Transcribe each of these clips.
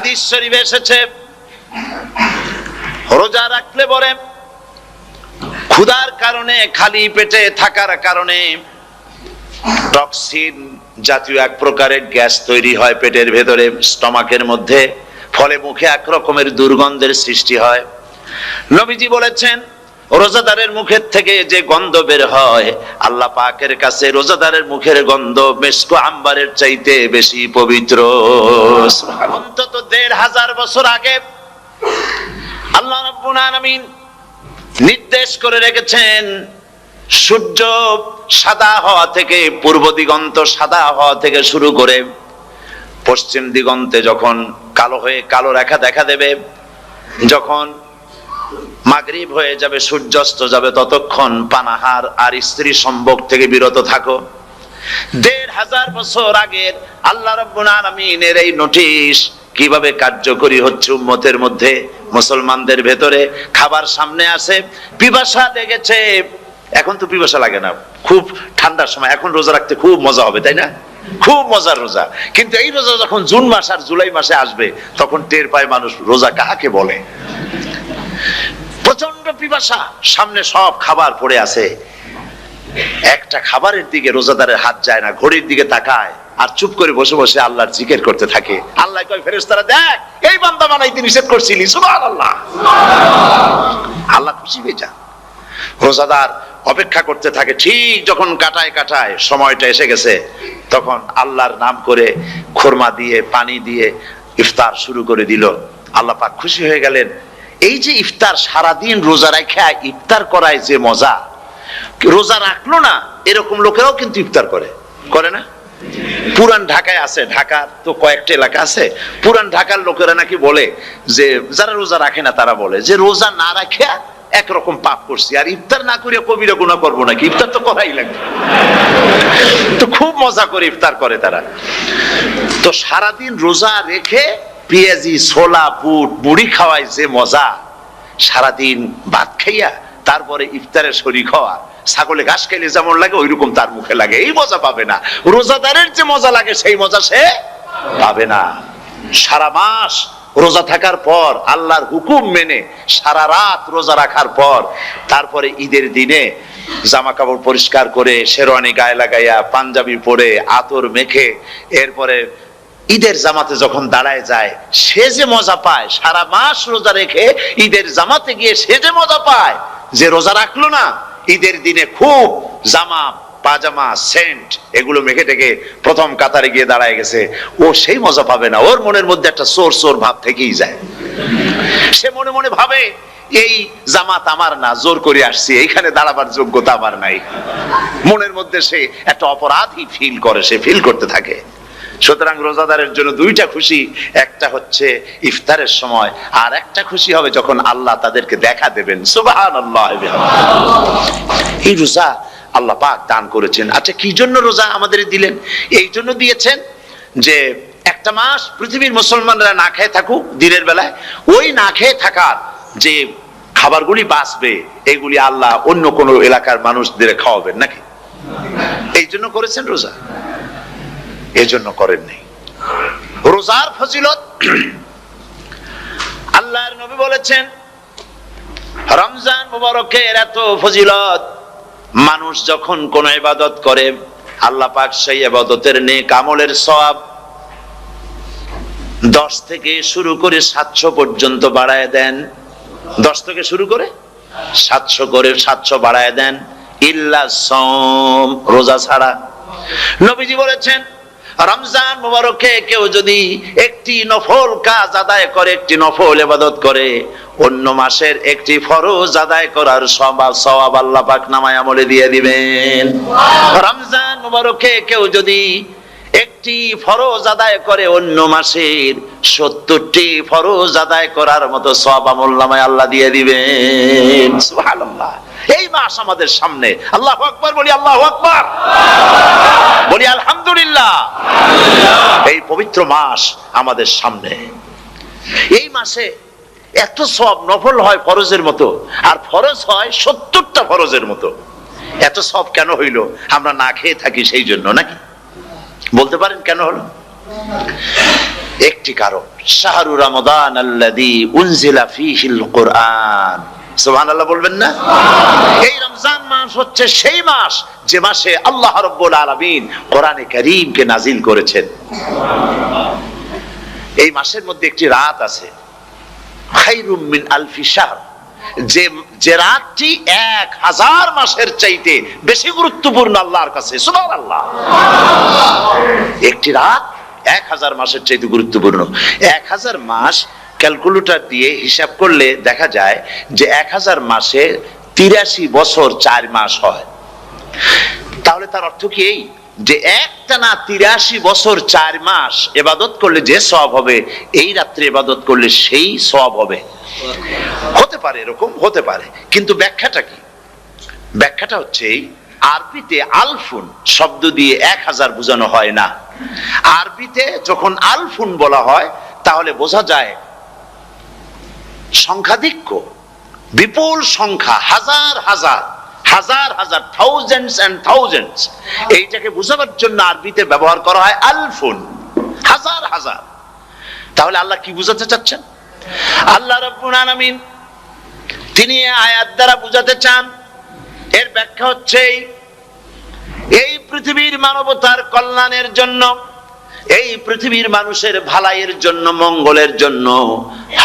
হাদিস শরীফে এসেছে, রোজা রাখলে পরে ক্ষুধার কারণে, খালি পেটে থাকার কারণে টক্সিন জাতীয় এক প্রকারের গ্যাস তৈরি হয় পেটের ভেতরে, স্টমাকের মধ্যে, ফলে মুখে এক রকমের দুর্গন্ধের সৃষ্টি হয়। নবীজি বলেছেন, রোজাদারের মুখের থেকে যে গন্ধ বের হয়, আল্লাহ পাকের কাছে রোজাদারের মুখের গন্ধ মেসকো আম্বারের চাইতে বেশি পবিত্র। অন্তত ১৫০০ বছর আগে আল্লাহ রাব্বুল আলামিন নির্দেশ করে রেখেছেন, সূর্য সাদা হওয়া থেকে, পূর্ব দিগন্ত সাদা হওয়া থেকে শুরু করে পশ্চিম দিগন্তে যখন কালো হয়ে কালো রেখা দেখা দেবে, যখন মাগরিব হয়ে যাবে, সূর্যাস্ত যাবে, ততক্ষণ পানাহার আর স্ত্রী সম্ভোগ থেকে বিরত থাকো। ১৫০০ বছর আগের আল্লাহ রাব্বুল আলামিনের এই নোটিশ কিভাবে কার্যকরী হচ্ছে উম্মতের মধ্যে, মুসলমানদের ভেতরে। খাবার সামনে আসে, পিপাসা লেগেছে, এখন তো পিপাসা লাগে না, খুব ঠান্ডার সময়, এখন রোজা রাখতে খুব মজা হবে, তাই না? খুব মজার রোজা। কিন্তু এই রোজা যখন জুন মাস আর জুলাই মাসে আসবে, তখন টের পায় মানুষ রোজা কাকে বলে। প্রচন্ড পিপাসা, সামনে সব খাবার পড়ে আছে, একটা খাবারের দিকে রোজাদারের হাত যায় না, ঘড়ির দিকে তাকায় আর চুপ করে বসে বসে আল্লাহর জিকির করতে থাকে। আল্লাহ কয়, ফেরেশতারা দেখ, এই বান্দা বানাইতে নিষেধ করছিলি, সুবহানাল্লাহ। আল্লাহ খুশি হয়ে যান। রোজাদার অপেক্ষা করতে থাকে, ঠিক যখন কাটায় কাটায় সময়টা এসে গেছে, তখন আল্লাহর নাম করে খুরমা দিয়ে, পানি দিয়ে ইফতার শুরু করে দিল। আল্লাহ পাক খুশি হয়ে গেলেন। এই যে ইফতার, সারাদিন রোজা রাখা ইফতার করায় যে মজা, রোজা রাখলো না এরকম লোকেরাও কিন্তু ইফতার করে, করে না? পুরান ঢাকায় আছে, ঢাকার তো কয়েকটা এলাকা আছে, পুরান ঢাকার লোকেরা নাকি বলে যে, যারা রোজা রাখে না তারা বলে যে, রোজা না রাখে একরকম পাপ করছি, আর ইফতার না করিয়া কবিরা গুনাহ করবো নাকি, ইফতার তো করাই লাগবে। তো খুব মজা করে ইফতার করে তারা। তো সারাদিন রোজা রেখে পেঁয়াজি, ছোলা, বুট, মুড়ি খাওয়ায় যে মজা, সারাদিন ভাত খাইয়া তারপরে ইফতারের শরীক হওয়া, ছাগলে ঘাস খাইলে যেমন লাগে ওইরকম তার মুখে লাগে, এই মজা পাবে না। রোজাদারের যে মজা লাগে সেই মজা সে পাবে না। সারা মাস রোজা থাকার পর, আল্লাহর হুকুম মেনে সারা রাত রোজা রাখার পর, তারপরে ঈদের দিনে জামা কাপড় পরিষ্কার করে, শেরওয়ানি গায়ে লাগাইয়া, পাঞ্জাবি পরে, আতর মেখে, এরপরে ঈদের জামাতে যখন দাঁড়ায় যায়, সে যে মজা পায়, সারা মাস রোজা রেখে ঈদের জামাতে গিয়ে সে যে মজা পায়, যে রোজা রাখলো না, ঈদের দিনে খুব জামা, পাজামা, সেন্ট এগুলো মেখে টেকে প্রথম কাতারে গিয়ে দাঁড়ায় গেছে, ও সেই মজা পাবে না। ওর মনের মধ্যে একটা চোর চোর ভাব থেকেই যায়। সে মনে মনে ভাবে, এই জামাত আমার না, জোর করে আসছি, এইখানে দাঁড়াবার যোগ্যতা আমার নাই। মনের মধ্যে সে একটা অপরাধী ফিল করে, সে ফিল করতে থাকে। সুতরাং রোজাদারের জন্য দুইটা খুশি, একটা হচ্ছে ইফতারের সময়, আর একটা খুশি হবে যখন আল্লাহ তাদেরকে দেখা দেবেন। সুবহানাল্লাহ। এই রোজা আল্লাহ পাক দান করেছেন। আচ্ছা, কি জন্য রোজা আমাদের দিলেন? এই জন্য দিয়েছেন যে একটা মাস পৃথিবীর মুসলমানরা না খেয়ে থাকুক দিনের বেলায়, ওই না খেয়ে থাকার যে খাবারগুলি বাঁচবে, এগুলি আল্লাহ অন্য কোন এলাকার মানুষদের খাওয়াবেন নাকি? এই জন্য করেছেন রোজা, এই জন্য করেননি। রোজার ফজিলত আল্লাহর নবী বলেছেন, রমজান মুবারকের এত ফজিলত, মানুষ যখন কোন ইবাদত করে, আল্লাহ পাক সেই ইবাদতের নেক আমলের সওয়াব 10 থেকে শুরু করে 700 পর্যন্ত বাড়ায় দেন। 10 থেকে শুরু করে 700 করে 700 বাড়ায় দেন, ইল্লা সাওম, রোজা ছাড়া। নবীজি বলেছেন, রমজান মুবারকে কেউ যদি একটি নফল কাজ আদায় করে, একটি নফল ইবাদত করে, অন্য মাসের একটি ফরজ আদায় করার সওয়াব আল্লাহ পাক নামায় আমলে দিয়ে দিবেন। রমজান মুবারকে কেউ যদি একটি ফরজ আদায় করে, অন্য মাসের 70টি ফরজ আদায় করার মতো সওয়াব আমলনামায় আল্লাহ দিয়ে দিবেন। সুবহানাল্লাহ। এই মাস আমাদের সামনে, আল্লাহু আকবার বলি, আল্লাহু আকবার বলি, আলহামদুলিল্লাহ। এই পবিত্র মাস আমাদের সামনে, এই মাসে এত সওয়াব, নফল হয় ফরজের মতো, আর ফরজ হয় 70টা ফরজের মতো। এত সওয়াব কেন হইল? আমরা না খেয়ে থাকি সেই জন্য নাকি? বলতে পারেন কেন হলো? একটি কারণ, শাহরু রমাদান আল্লাযী উনজিলা ফীহিল কুরআন। সুবহানাল্লাহ বলবেন না? এই রমজান মাস হচ্ছে সেই মাস যে মাসে আল্লাহ রাব্বুল আলামিন কোরআনে কারীমকে নাজিল করেছেন। এই মাসের মধ্যে একটি রাত আছে, খায়রুম মিন আলফি শাহর, যে রাতটি 1000 মাসের চাইতে বেশি গুরুত্বপূর্ণ আল্লাহর কাছে। সুবহানাল্লাহ। একটি রাত 1000 মাসের চাইতে গুরুত্বপূর্ণ। 1000 মাস ক্যালকুলেটর দিয়ে হিসাব করলে দেখা যায় যে 1000 মাসে 83 বছর 4 মাস হয়। তাহলে তার অর্থ কি এই যে একটানা 83 বছর 4 মাস ইবাদত করলে যে সওয়াব হবে, এই রাত্রে ইবাদত করলে সেই সওয়াব হবে? হতে পারে, এরকম হতে পারে, কিন্তু ব্যাখ্যাটা কি? ব্যাখ্যাটা হচ্ছে আরবিতে আলফুন শব্দ দিয়ে 1000 বোঝানো হয় না। আরবিতে যখন আলফুন বলা হয় তাহলে বোঝা যায় সংখ্যাধিক্য, বিপুল সংখ্যা, হাজার হাজার হাজার হাজার, থাউজেন্ডস এন্ড থাউজেন্ডস। এইটাকে বোঝানোর জন্য আরবিতে ব্যবহার করা হয় আলফুন, হাজার হাজার। তাহলে আল্লাহ কি বুঝাতে চাচ্ছেন? আল্লাহ রাব্বুল আলামিন তিনি আয়াত দ্বারা বুঝাতে চান, এর ব্যাখ্যা হচ্ছে এই পৃথিবীর মানবতার কল্যাণের জন্য, এই পৃথিবীর মানুষের ভালাইয়ের জন্য, মঙ্গলের জন্য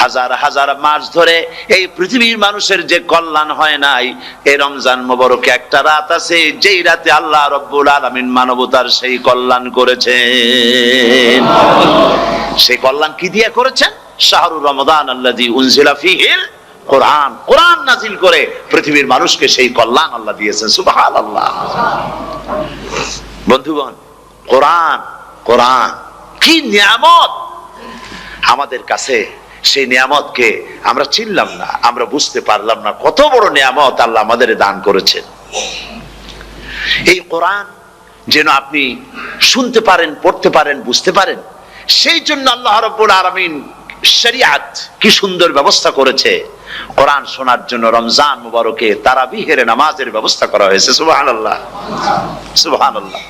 হাজার হাজার মাস ধরে এই পৃথিবীর মানুষের যে কল্যাণ হয় নাই, এই রমজান মোবারকে একটা রাত আছে যেই রাতে আল্লাহ রাব্বুল আলামিন মানবতার সেই কল্যাণ করেছেন। সেই কল্যাণ কি দিয়ে করেছেন? শাহরু রমাদান আল্লাযী উনজিলা ফীহিল কোরআন, কোরআন নাজিল করে পৃথিবীর মানুষকে সেই কল্যাণ আল্লাহ দিয়েছেন। সুবহানাল্লাহ। বন্ধুগণ, কোরআন, কোরআন কি নিয়ামত আমাদের কাছে! সেই নিয়ামতকে আমরা চিনলাম না, আমরা বুঝতে পারলাম না কত বড় নিয়ামত আল্লাহ আমাদের দান করেছেন। এই কোরআন যেন আপনি শুনতে পারেন, পড়তে পারেন, বুঝতে পারেন, সেই জন্য আল্লাহ রাব্বুল আলামিন শরিয়াত কি সুন্দর ব্যবস্থা করেছে। কোরআন শোনার জন্য রমজান মুবারকে তারাবিহের নামাজের ব্যবস্থা করা হয়েছে। সুবহানাল্লাহ, সুবহানাল্লাহ।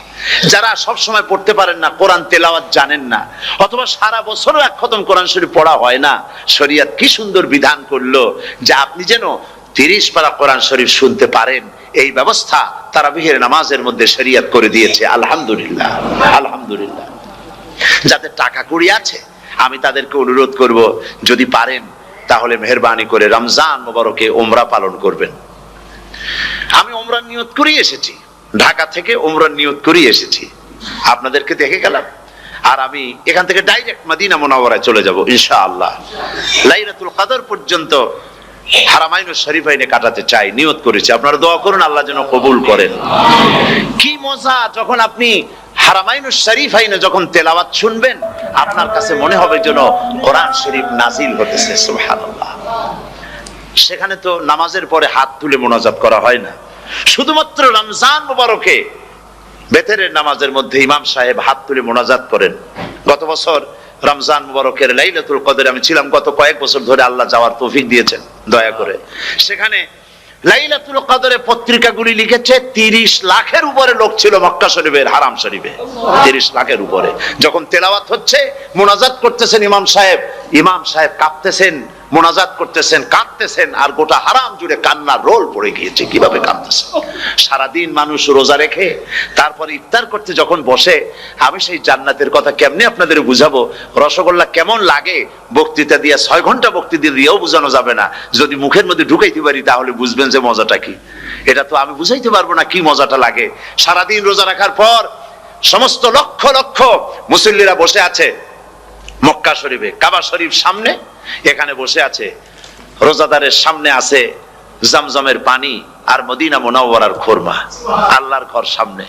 যারা সব সময় পড়তে পারেন না, কোরআন তেলাওয়াত জানেন না, অথবা সারা বছরও এক খতম কোরআন শরীফ পড়া হয় না, শরিয়ত কি সুন্দর বিধান করলো যে আপনি যেন 30 পারা কোরআন শরীফ শুনতে পারেন। এই ব্যবস্থা তারাবিহের নামাজের মধ্যে শরিয়ত করে দিয়েছে। আলহামদুলিল্লাহ, আলহামদুলিল্লাহ। যাদের টাকা কড়ি আছে আমি তাদেরকে অনুরোধ করব, যদি পারেন তাহলে মেহেরবানি করে রমজান মোবারকে উমরা পালন করবেন। আমি উমরার নিয়ত করে এসেছি, ঢাকা থেকে উমরার নিয়ত করে এসেছি, আপনাদেরকে দেখে গেলাম। আর আমি এখান থেকে ডাইরেক্ট মদিনা মুনাওয়ারায় চলে যাব ইনশাআল্লাহ। লাইলাতুল কদর পর্যন্ত হারামাইনুশ শরীফাইনে কাটাতে চাই, নিয়ত করেছি। আপনারা দোয়া করুন আল্লাহ যেন কবুল করেন। কি মজা যখন আপনি হারামাইনুশ শরীফাইনে যখন তেলাওয়াত শুনবেন, আপনার কাছে মনে হবে যেন কোরআন শরীফ নাজিল হতেছে। সুবহানাল্লাহ। সেখানে তো নামাজের পরে হাত তুলে মোনাজাত করা হয় না, শুধুমাত্র রমজান মুবারকে বেতেরের নামাজের মধ্যে ইমাম সাহেব হাত তুলে মোনাজাত করেন। গত বছর রমজান মুবারকের লাইলাতুল কদরে আমি ছিলাম, গত কয়েক বছর ধরে আল্লাহ যাওয়ার তৌফিক দিয়েছেন দয়া করে। সেখানে লাইলাতুল কদরে পত্রিকাগুলি লিখেছে 30 লাখের উপরে লোক ছিল মক্কা শরীফের, হারাম শরীফে 30 লাখের উপরে। যখন তেলাওয়াত হচ্ছে, মোনাজাত করতেছেন ইমাম সাহেব কাঁপতেছেন, মোনাজাত করতেছেন, কাঁদতেছেন, আর গোটা হারাম জুড়ে কান্নার রোল পড়ে গিয়েছে। কিভাবে কাঁদতেছে! সারাদিন মানুষ রোজা রেখে তারপরে ইফতার করতে যখন বসে, আমি সেই জান্নাতের কথা কেমনে আপনাদের বুঝাবো? রসগোল্লা কেমন লাগে বক্তৃতা দিয়ে 6 ঘন্টা বক্তৃতা দিয়েও বোঝানো যাবে না। যদি মুখের মধ্যে ঢুকাইতে পারি তাহলে বুঝবেন যে মজাটা কি। এটা তো আমি বুঝাইতে পারবো না কি মজাটা লাগে। সারাদিন রোজা রাখার পর সমস্ত লক্ষ লক্ষ মুসল্লিরা বসে আছে মক্কা শরীফে, কাবা শরীফ সামনে, এখানে বসে আছে। রোজাদারের সামনে আছে জমজমের পানি আর মদিনা মুনাওয়ারার খুরমা। আল্লাহর ঘর সামনে,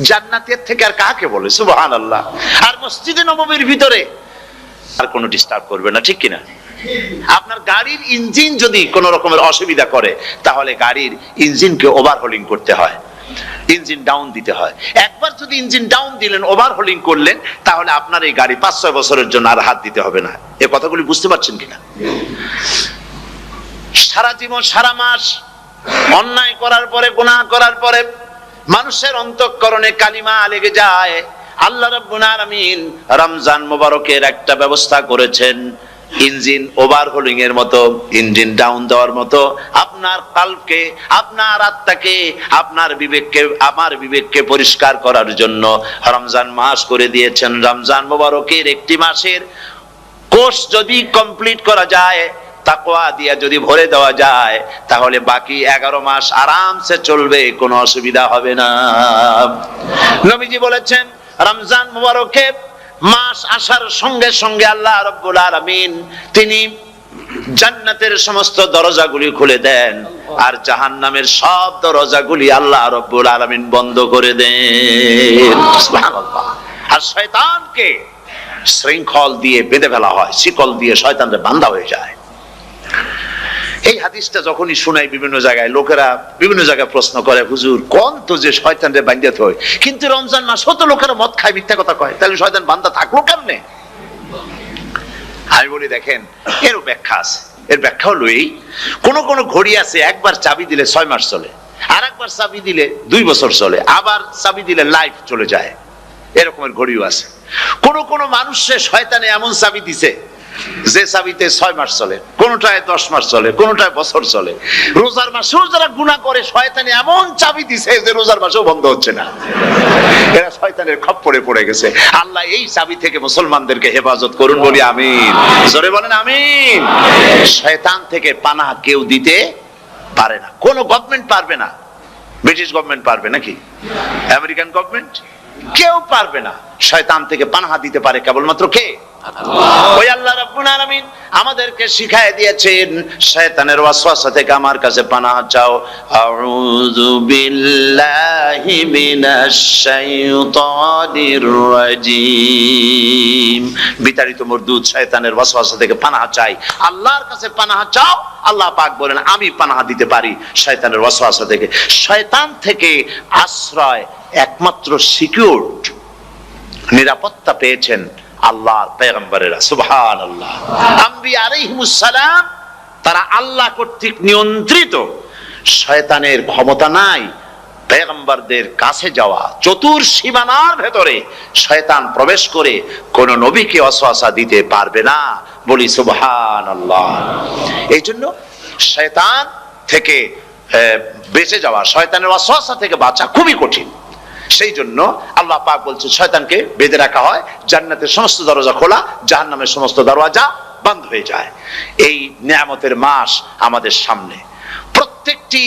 জান্নাতের থেকে আর কাকে বলে? সুবহানাল্লাহ। আর মসজিদে নববীর ভিতরে আর কোনো ডিস্টার্ব করবে না, ঠিক কিনা? আপনার গাড়ির ইঞ্জিন যদি কোনো রকমের অসুবিধা করে, তাহলে গাড়ির ইঞ্জিনকে ওভারহোলিং করতে হয়, ইঞ্জিন ডাউন দিতে হয়। একবার যদি ইঞ্জিন ডাউন দিলেন, ওভারহোলিং করলেন, তাহলে আপনার এই গাড়ি 5-6 বছরের জন্য আর হাত দিতে হবে না। এই কথাগুলি বুঝতে পারছেন কিনা? সারা জীবন, সারা মাস অন্যায় করার পরে, গুনাহ করার পরে মানুষের অন্তঃকরণে কালিমা লেগে যায়, আল্লাহ রাব্বুল আলামিন রমজান মোবারকের একটা ব্যবস্থা করেছেন, ইঞ্জিন ওভারহোলিং এর মতো, ইঞ্জিন ডাউন দেওয়ার মতো আপনার কালকে, আপনার আত্মাকে, আপনার বিবেককে, আমার বিবেককে পরিষ্কার করার জন্য রমজান মাস করে দিয়েছেন। রমজান মোবারকের একটি মাসের কোর্স যদি কমপ্লিট করা যায়, তাকওয়া দিয়া যদি ভরে দেওয়া যায়, তাহলে বাকি 11 মাস আরামসে চলবে, কোনো অসুবিধা হবে না। নবীজি বলেছেন রমজান মুবারকে মাস আসার সঙ্গে সঙ্গে আল্লাহ রাব্বুল আলামিন তিনি জান্নাতের সমস্ত দরজাগুলি খুলে দেন, আর জাহান্নামের সব দরজাগুলি আল্লাহ রাব্বুল আলামিন বন্ধ করে দেন। সুবহানাল্লাহ। আর শয়তানকে শৃঙ্খল দিয়ে বেঁধে ফেলা হয়, শিকল দিয়ে শয়তানরে বাঁধা হয়ে যায়। এই হাদিসটা যখনই শুনাই বিভিন্ন জায়গায়, লোকেরা বিভিন্ন জায়গায় প্রশ্ন করে, হুজুর কোন তো যে শয়তানরে বাঁধতে হয়, কিন্তু রমজান মাস হতো লোকেরা মদ খায়, মিথ্যা কথা কয়, তাহলে শয়তান বাঁধা থাকলো কেমনে? আমি বলি দেখেন, এর ব্যাখ্যা আছে। এর ব্যাখ্যা হলো এই, কোন কোন ঘড়ি আছে একবার চাবি দিলে 6 মাস চলে, আর একবার চাবি দিলে 2 বছর চলে, আবার চাবি দিলে লাইফ চলে যায়, এরকমের ঘড়িও আছে। কোন কোন মানুষের শয়তানে এমন চাবি দিছে যে চাবিতে 6 মাস চলে, কোনটায় 10 মাস চলে, কোনটায় বছর চলে। রোজার মাসেও যারা গুনাহ করে শয়তানে এমন চাবি দিছে যে রোজার মাসেও বন্ধ হচ্ছে না, এরা শয়তানের খপ্পরে পড়ে গেছে। আল্লাহ এই চাবি থেকে মুসলমানদেরকে হেফাজত করুন, বলি আমিন। জোরে বলেন আমিন। শয়তান থেকে পানাহ কেউ দিতে পারে না, কোন গভর্নমেন্ট পারবে না। ব্রিটিশ গভর্নমেন্ট পারবে নাকি? American government? কেউ পারবে না। শয়তান থেকে পানাহ দিতে পারে কেবলমাত্র কে? ওই আল্লাহ রাব্বুল আলামিন আমাদেরকে শিখায় দিয়েছেন, শয়তানের ওয়াসওয়াসা থেকে আমার কাছে পানাহ চাও। আউযু বিল্লাহি মিনাশ শাইতানির রাজিম। বিতাড়িত মরদুদ শয়তানের ওয়াসওয়াসা থেকে পানাহ চাই, আল্লাহর কাছে পানাহ চাও। আল্লাহ পাক বলেন আমি পানাহ দিতে পারি শয়তানের ওয়াসওয়াসা থেকে। শয়তান থেকে আশ্রয় একমাত্র সিকিউরড, নিরাপত্তা পেয়েছেন আল্লাহর পয়গম্বরেরা। সুবহানাল্লাহ। আম্বিয়া আলাইহিমুস সালাম তারা আল্লাহ কর্তৃক নিয়ন্ত্রিত, শয়তানের ক্ষমতা নাই পয়গম্বরদের কাছে যাওয়া। চতুর সীমানার ভেতরে শয়তান প্রবেশ করে কোন নবীকে ওয়াসওয়াসা দিতে পারবে না, বলি সুবহানাল্লাহ। এই জন্য শয়তান থেকে বেঁচে যাওয়া, শয়তানের ওয়াসওয়াসা থেকে বাঁচা খুবই কঠিন। সেই জন্য আল্লাহ পাক বলছে শয়তানকে বেঁধে রাখা হয়, জান্নাতের সমস্ত দরজা খোলা, জাহান্নামের সমস্ত দরজা বন্ধ হয়ে যায়। এই নিয়ামতের মাস আমাদের সামনে। প্রত্যেকটি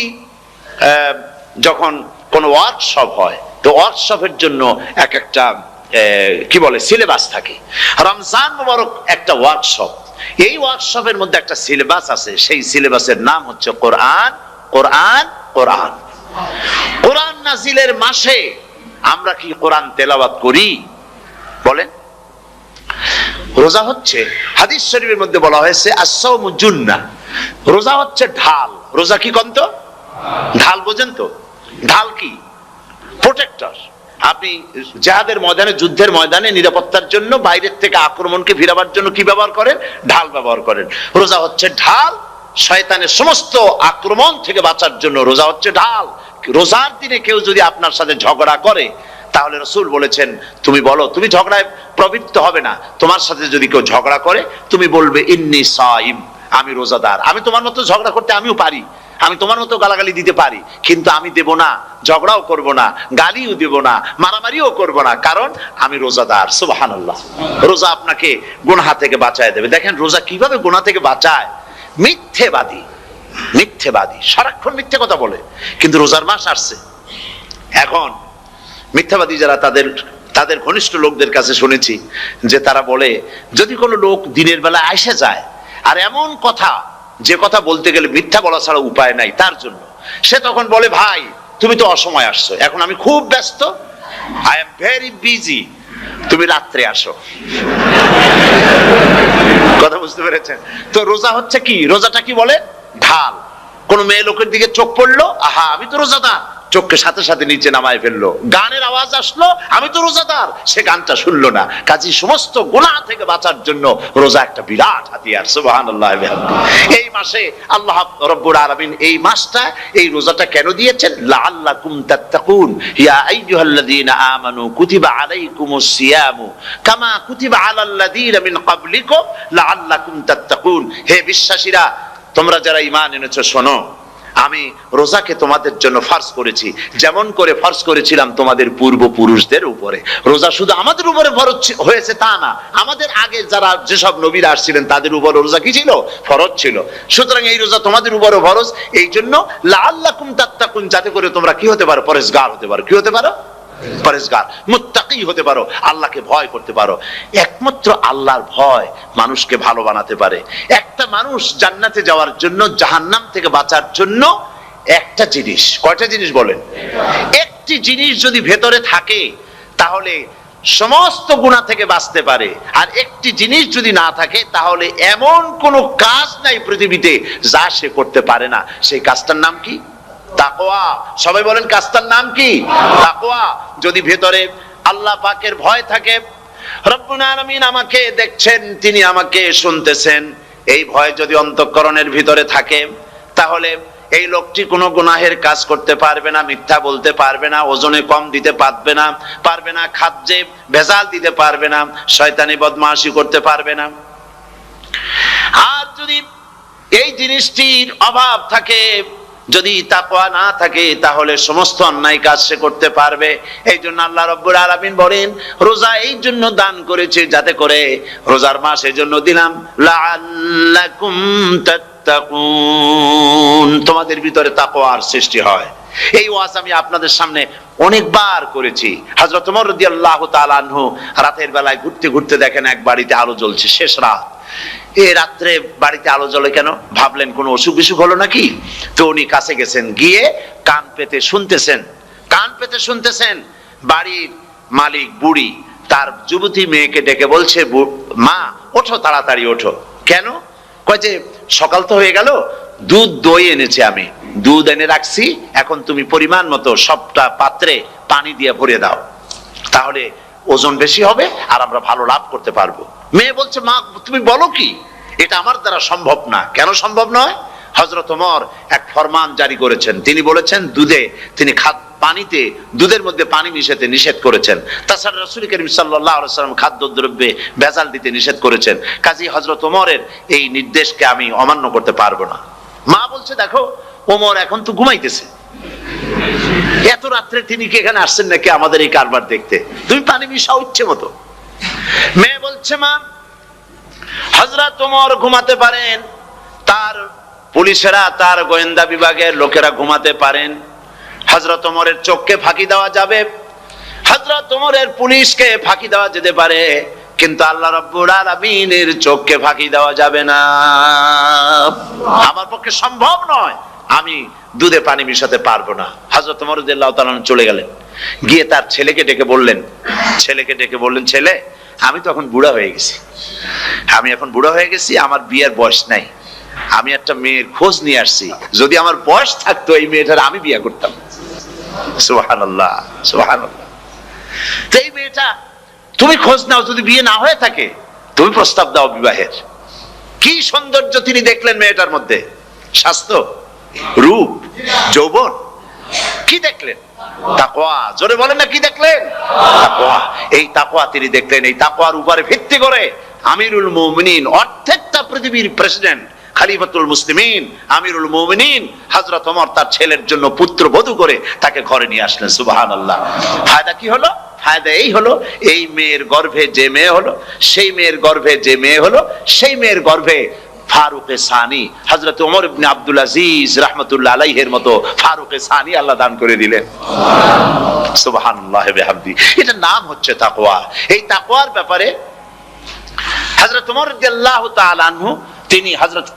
যখন কোন ওয়ার্কশপ হয়, তো ওয়ার্কশপের জন্য এক একটা কি বলে সিলেবাস থাকে। রমজান মুবারক একটা ওয়ার্কশপ। এই ওয়ার্কশপের মধ্যে একটা সিলেবাস আছে, সেই সিলেবাসের নাম হচ্ছে কোরআন। কোরআন কোরআন কোরআন নাজিলের মাসে আমরা কি কোরআন তেলাওয়াত করি? বলেন। রোজা হচ্ছে, হাদিস শরীফের মধ্যে বলা হয়েছে আস-সাওমু জুন্নাহ, রোজা হচ্ছে ঢাল। রোজা কি কন্ত? ঢাল। বোঝেন তো ঢাল কি? প্রোটেক্টর। আপনি জিহাদের ময়দানে, যুদ্ধের ময়দানে নিরাপত্তার জন্য, বাইরের থেকে আক্রমণকে ফিরাবার জন্য কি ব্যবহার করেন? ঢাল ব্যবহার করেন। রোজা হচ্ছে ঢাল, শয়তানের সমস্ত আক্রমণ থেকে বাঁচার জন্য রোজা হচ্ছে ঢাল। রোজার দিনে কেউ যদি আপনার সাথে ঝগড়া করে, তাহলে রাসূল বলেছেন তুমি বলো, তুমি ঝগড়ায় প্রবৃত্ত হবে না। তোমার সাথে যদি কেউ ঝগড়া করে, তুমি বলবে ইন্নী সাইম, আমি রোজাদার। আমি তোমার মতো ঝগড়া করতে আমিও পারি, আমি তোমার মতো গালাগালি দিতে পারি, কিন্তু আমি দেব না, ঝগড়াও করব না, গালিও দেব না, মারামারিও করব না, কারণ আমি রোজাদার। সুবহানাল্লাহ। রোজা আপনাকে গুনাহ থেকে বাঁচায় দেবে। দেখেন রোজা কিভাবে গুনাহ থেকে বাঁচায়। মিথ্যেবাদী, মিথ্যেবাদী সারাক্ষণ মিথ্যে কথা বলে, কিন্তু রোজার মাস আসছে। এখন মিথ্যাবাদী যারা, তাদের ঘনিষ্ঠ লোকদের কাছে শুনেছি যে তারা বলে, যদি কোনো লোক দিনের বেলা আইসা যায় আর এমন কথা, যে কথা বলতে গেলে মিথ্যা বলা ছাড়া উপায় নাই তার জন্য, সে তখন বলে ভাই তুমি তো অসময় আসছো, এখন আমি খুব ব্যস্ত, আই এম ভেরি বিজি, তুমি রাত্রে আসো। কথা বুঝতে পেরেছেন তো? রোজা হচ্ছে কি? রোজাটা কি বলে? ঢাল। কোন মেয়ে লোকের দিকে চোখ পড়লো, আহা আমি তো রোজাদার, চোখকে সাথে সাথে নিচে নামায় ফেললো, গানের আওয়াজ আসলো, আমি তো রোজাদার, সে গানটা শুনলো না। কাজী সমস্ত গুনাহ থেকে বাঁচার জন্য রোজা একটা বিরাট হাতিয়ার। সুবহানাল্লাহ। এই মাসে আল্লাহ রাব্বুল আলামিন এই মাসটা, এই রোজাটা কেন দিয়েছেন? লাআল্লাকুম তাত্তাকুন, ইয়া আইয়ুহাল্লাযীনা আমানু কুতিবা আলাইকুমুস সিয়ামু কামা কুতিবা আলাল্লাযীনা মিন ক্বাবলিকুম লাআল্লাকুম তাত্তাকুন। হে বিশ্বাসীরা, তোমরা যারা ঈমান এনেছো, শোনো, আমি রোজাকে তোমাদের জন্য ফরজ করেছি যেমন করে ফরজ করেছিলাম তোমাদের পূর্বপুরুষদের উপরে। রোজা শুধু আমাদের উপরে ফরজ হয়েছে তা না, আমাদের আগে যারা যেসব নবীরা আসছিলেন তাদের উপর রোজা কি ছিল? ফরজ ছিল। সুতরাং এই রোজা তোমাদের উপরে ফরজ, এই জন্য লাআল্লাকুম তাত্তাকুন, যাতে করে তোমরা কি হতে পারো? পরেজগার হতে পারো। কি হতে পারো? পরেজগার, মুত্তাকি হতে পারো, আল্লাহকে ভয় করতে পারো। একমাত্র আল্লাহর ভয় মানুষকে ভালো বানাতে পারে। একটা মানুষ জান্নাতে যাওয়ার জন্য, জাহান্নাম থেকে বাঁচার জন্য একটা জিনিস, কয়টা জিনিস বলেন? একটি জিনিস যদি ভেতরে থাকে তাহলে সমস্ত গুনাহ থেকে বাঁচতে পারে। আর একটি জিনিস যদি না থাকে তাহলে এমন কোনো কাজ নাই পৃথিবীতে যা সে করতে পারে না। সেই কাজটার নাম কি? তাকওয়া। সবাই বলেন, কাজটার নাম কি? তাকওয়া। যদি ভেতরে আল্লাহ পাকের ভয় থাকে, রব্বুল আলামিন আমাকে দেখছেন, তিনি আমাকে শুনতেছেন, এই ভয় যদি অন্তঃকরণের ভিতরে থাকে তাহলে এই লোকটি কোনো গুনাহের কাজ করতে পারবে না, মিথ্যা বলতে পারবে না, ওজনে কম দিতে পারবে না, খাদ্যে ভেজাল দিতে পারবে না, শয়তানি বদমাশি করতে পারবে না। আর যদি এই জিনিসটির অভাব থাকে, যদি তাকওয়া না থাকে, তাহলে সমস্ত অন্যায় কাজ সে করতে পারবে। এই জন্য আল্লাহ রাব্বুল আলামিন বলেন, রোজা এই জন্য দান করেছে যাতে করে, রোজার মাস এই জন্য দিলাম, লাআল্লাকুম তাত্তাকুন, তোমাদের ভিতরে তাকওয়ার সৃষ্টি হয়। এই ওয়াজ আমি আপনাদের সামনে অনেকবার করেছি। হযরত ওমর রাদিয়াল্লাহু তাআলা আনহু রাতের বেলায় ঘুরতে ঘুরতে দেখেন এক বাড়িতে আলো জ্বলছে, শেষ রাত। এই রাত্রে বাড়িতে আলো জ্বলে কেন? ভাবলেন কোন অসুখ বিসুখ হলো নাকি। তো উনি কাছে গেছেন, গিয়ে কান পেতে শুনতেছেন। বাড়ির মালিক বুড়ি তার যুবতী মেয়েকে ডেকে বলছে, মা ওঠো, তাড়াতাড়ি ওঠো। কেন? কয় যে সকাল তো হয়ে গেল, দুধ দই এনেছি, আমি দুধ এনে রাখছি, এখন তুমি পরিমাণ মতো সবটা পাত্রে পানি দিয়ে ভরে দাও, তাহলে ওজন বেশি হবে আর আমরা ভালো লাভ করতে পারবো। মেয়ে বলছে, মা তুমি বলো কি, এটা আমার দ্বারা সম্ভব না। কেন সম্ভব নয়? হযরত ওমর এক ফরমান জারি করেছেন, তিনি বলেছেন পানিতে, দুধের মধ্যে পানি মিশাতে নিষেধ করেছেন। তাছাড়া রাসূল করিম সাল্লাল্লাহু আলাইহি ওয়াসাল্লাম খাদ্যদ্রব্যে ভেজাল দিতে নিষেধ করেছেন। কাজী হযরত ওমরের এই নির্দেশকে আমি অমান্য করতে পারবো না। মা বলছে, দেখো ওমর এখন তো ঘুমাইতেছে, এত রাত্রে তিনি কি এখানে আসছেন নাকি আমাদের এই কারবার দেখতে? তুমি পানি মিশাও ইচ্ছে মতো। মেয়ে বলছে, মা হযরত ওমর ঘুমাতে পারেন, তার পুলিশেরা, তার গোয়েন্দা বিভাগের লোকেরা ঘুমাতে পারেন, হযরত ওমরের চোখকে ফাঁকি দেওয়া যাবে, হযরত ওমরের পুলিশকে ফাঁকি দেওয়া যেতে পারে, কিন্তু আল্লাহ রাব্বুল আলামিনের চোখকে ফাঁকি দেওয়া যাবে না। আমার পক্ষে সম্ভব নয়, আমি দুধে পানি মিশাতে পারবো না। হযরত ওমর রাদিয়াল্লাহু তাআলা চলে গেলেন, গিয়ে তার ছেলেকে ডেকে বললেন, ছেলে আমি তো এখন বুড়া হয়ে গেছি, আমার বিয়ের বয়স নাই, আমি একটা মেয়ের খোঁজ নিয়ে আসছি, যদি আমার বয়স থাকতো এই মেয়েটার আমি বিয়ে করতাম। সুবহানাল্লাহ, সুবহানাল্লাহ। তো এই মেয়েটা, তুমি খোঁজ নাও, যদি বিয়ে না হয়ে থাকে তুমি প্রস্তাব দাও বিবাহের। কি সৌন্দর্য তিনি দেখলেন মেয়েটার মধ্যে, স্বাস্থ্য, রূপ, যৌবন, কি দেখলেন? তাকওয়া। জোরে বলেন না, কি দেখলেন? তাকওয়া। এই তাকওয়া তিনি দেখলেন। এই তাকওয়ার উপরে ভিত্তি করে আমিরুল মুমিনিন, অর্ধেকটা পৃথিবীর প্রেসিডেন্ট, খলিফাতুল মুসলিমিন, আমিরুল মুমিনিন হযরত ওমর তার ছেলের জন্য পুত্রবধূ করে তাকে ঘরে নিয়ে আসলেন। সুবহানাল্লাহ। ফায়দা কি হলো? ফায়দা এই হলো, এই মেয়ের গর্ভে যে মেয়ে হলো, সেই মেয়ের গর্ভে ফারুকে সানি, হযরত ওমর ইবনে আব্দুল আজিজ রাহমাতুল্লাহ আলাইহির মতো ফারুকে সানি আল্লাহ দান করে দিলেন। সুবহানাল্লাহ বিহামদি। এটা নাম হচ্ছে তাকওয়া। এই তাকওয়ার ব্যাপারে হযরত ওমর রাদিয়াল্লাহু তাআলা আনহু, তিনি হযরত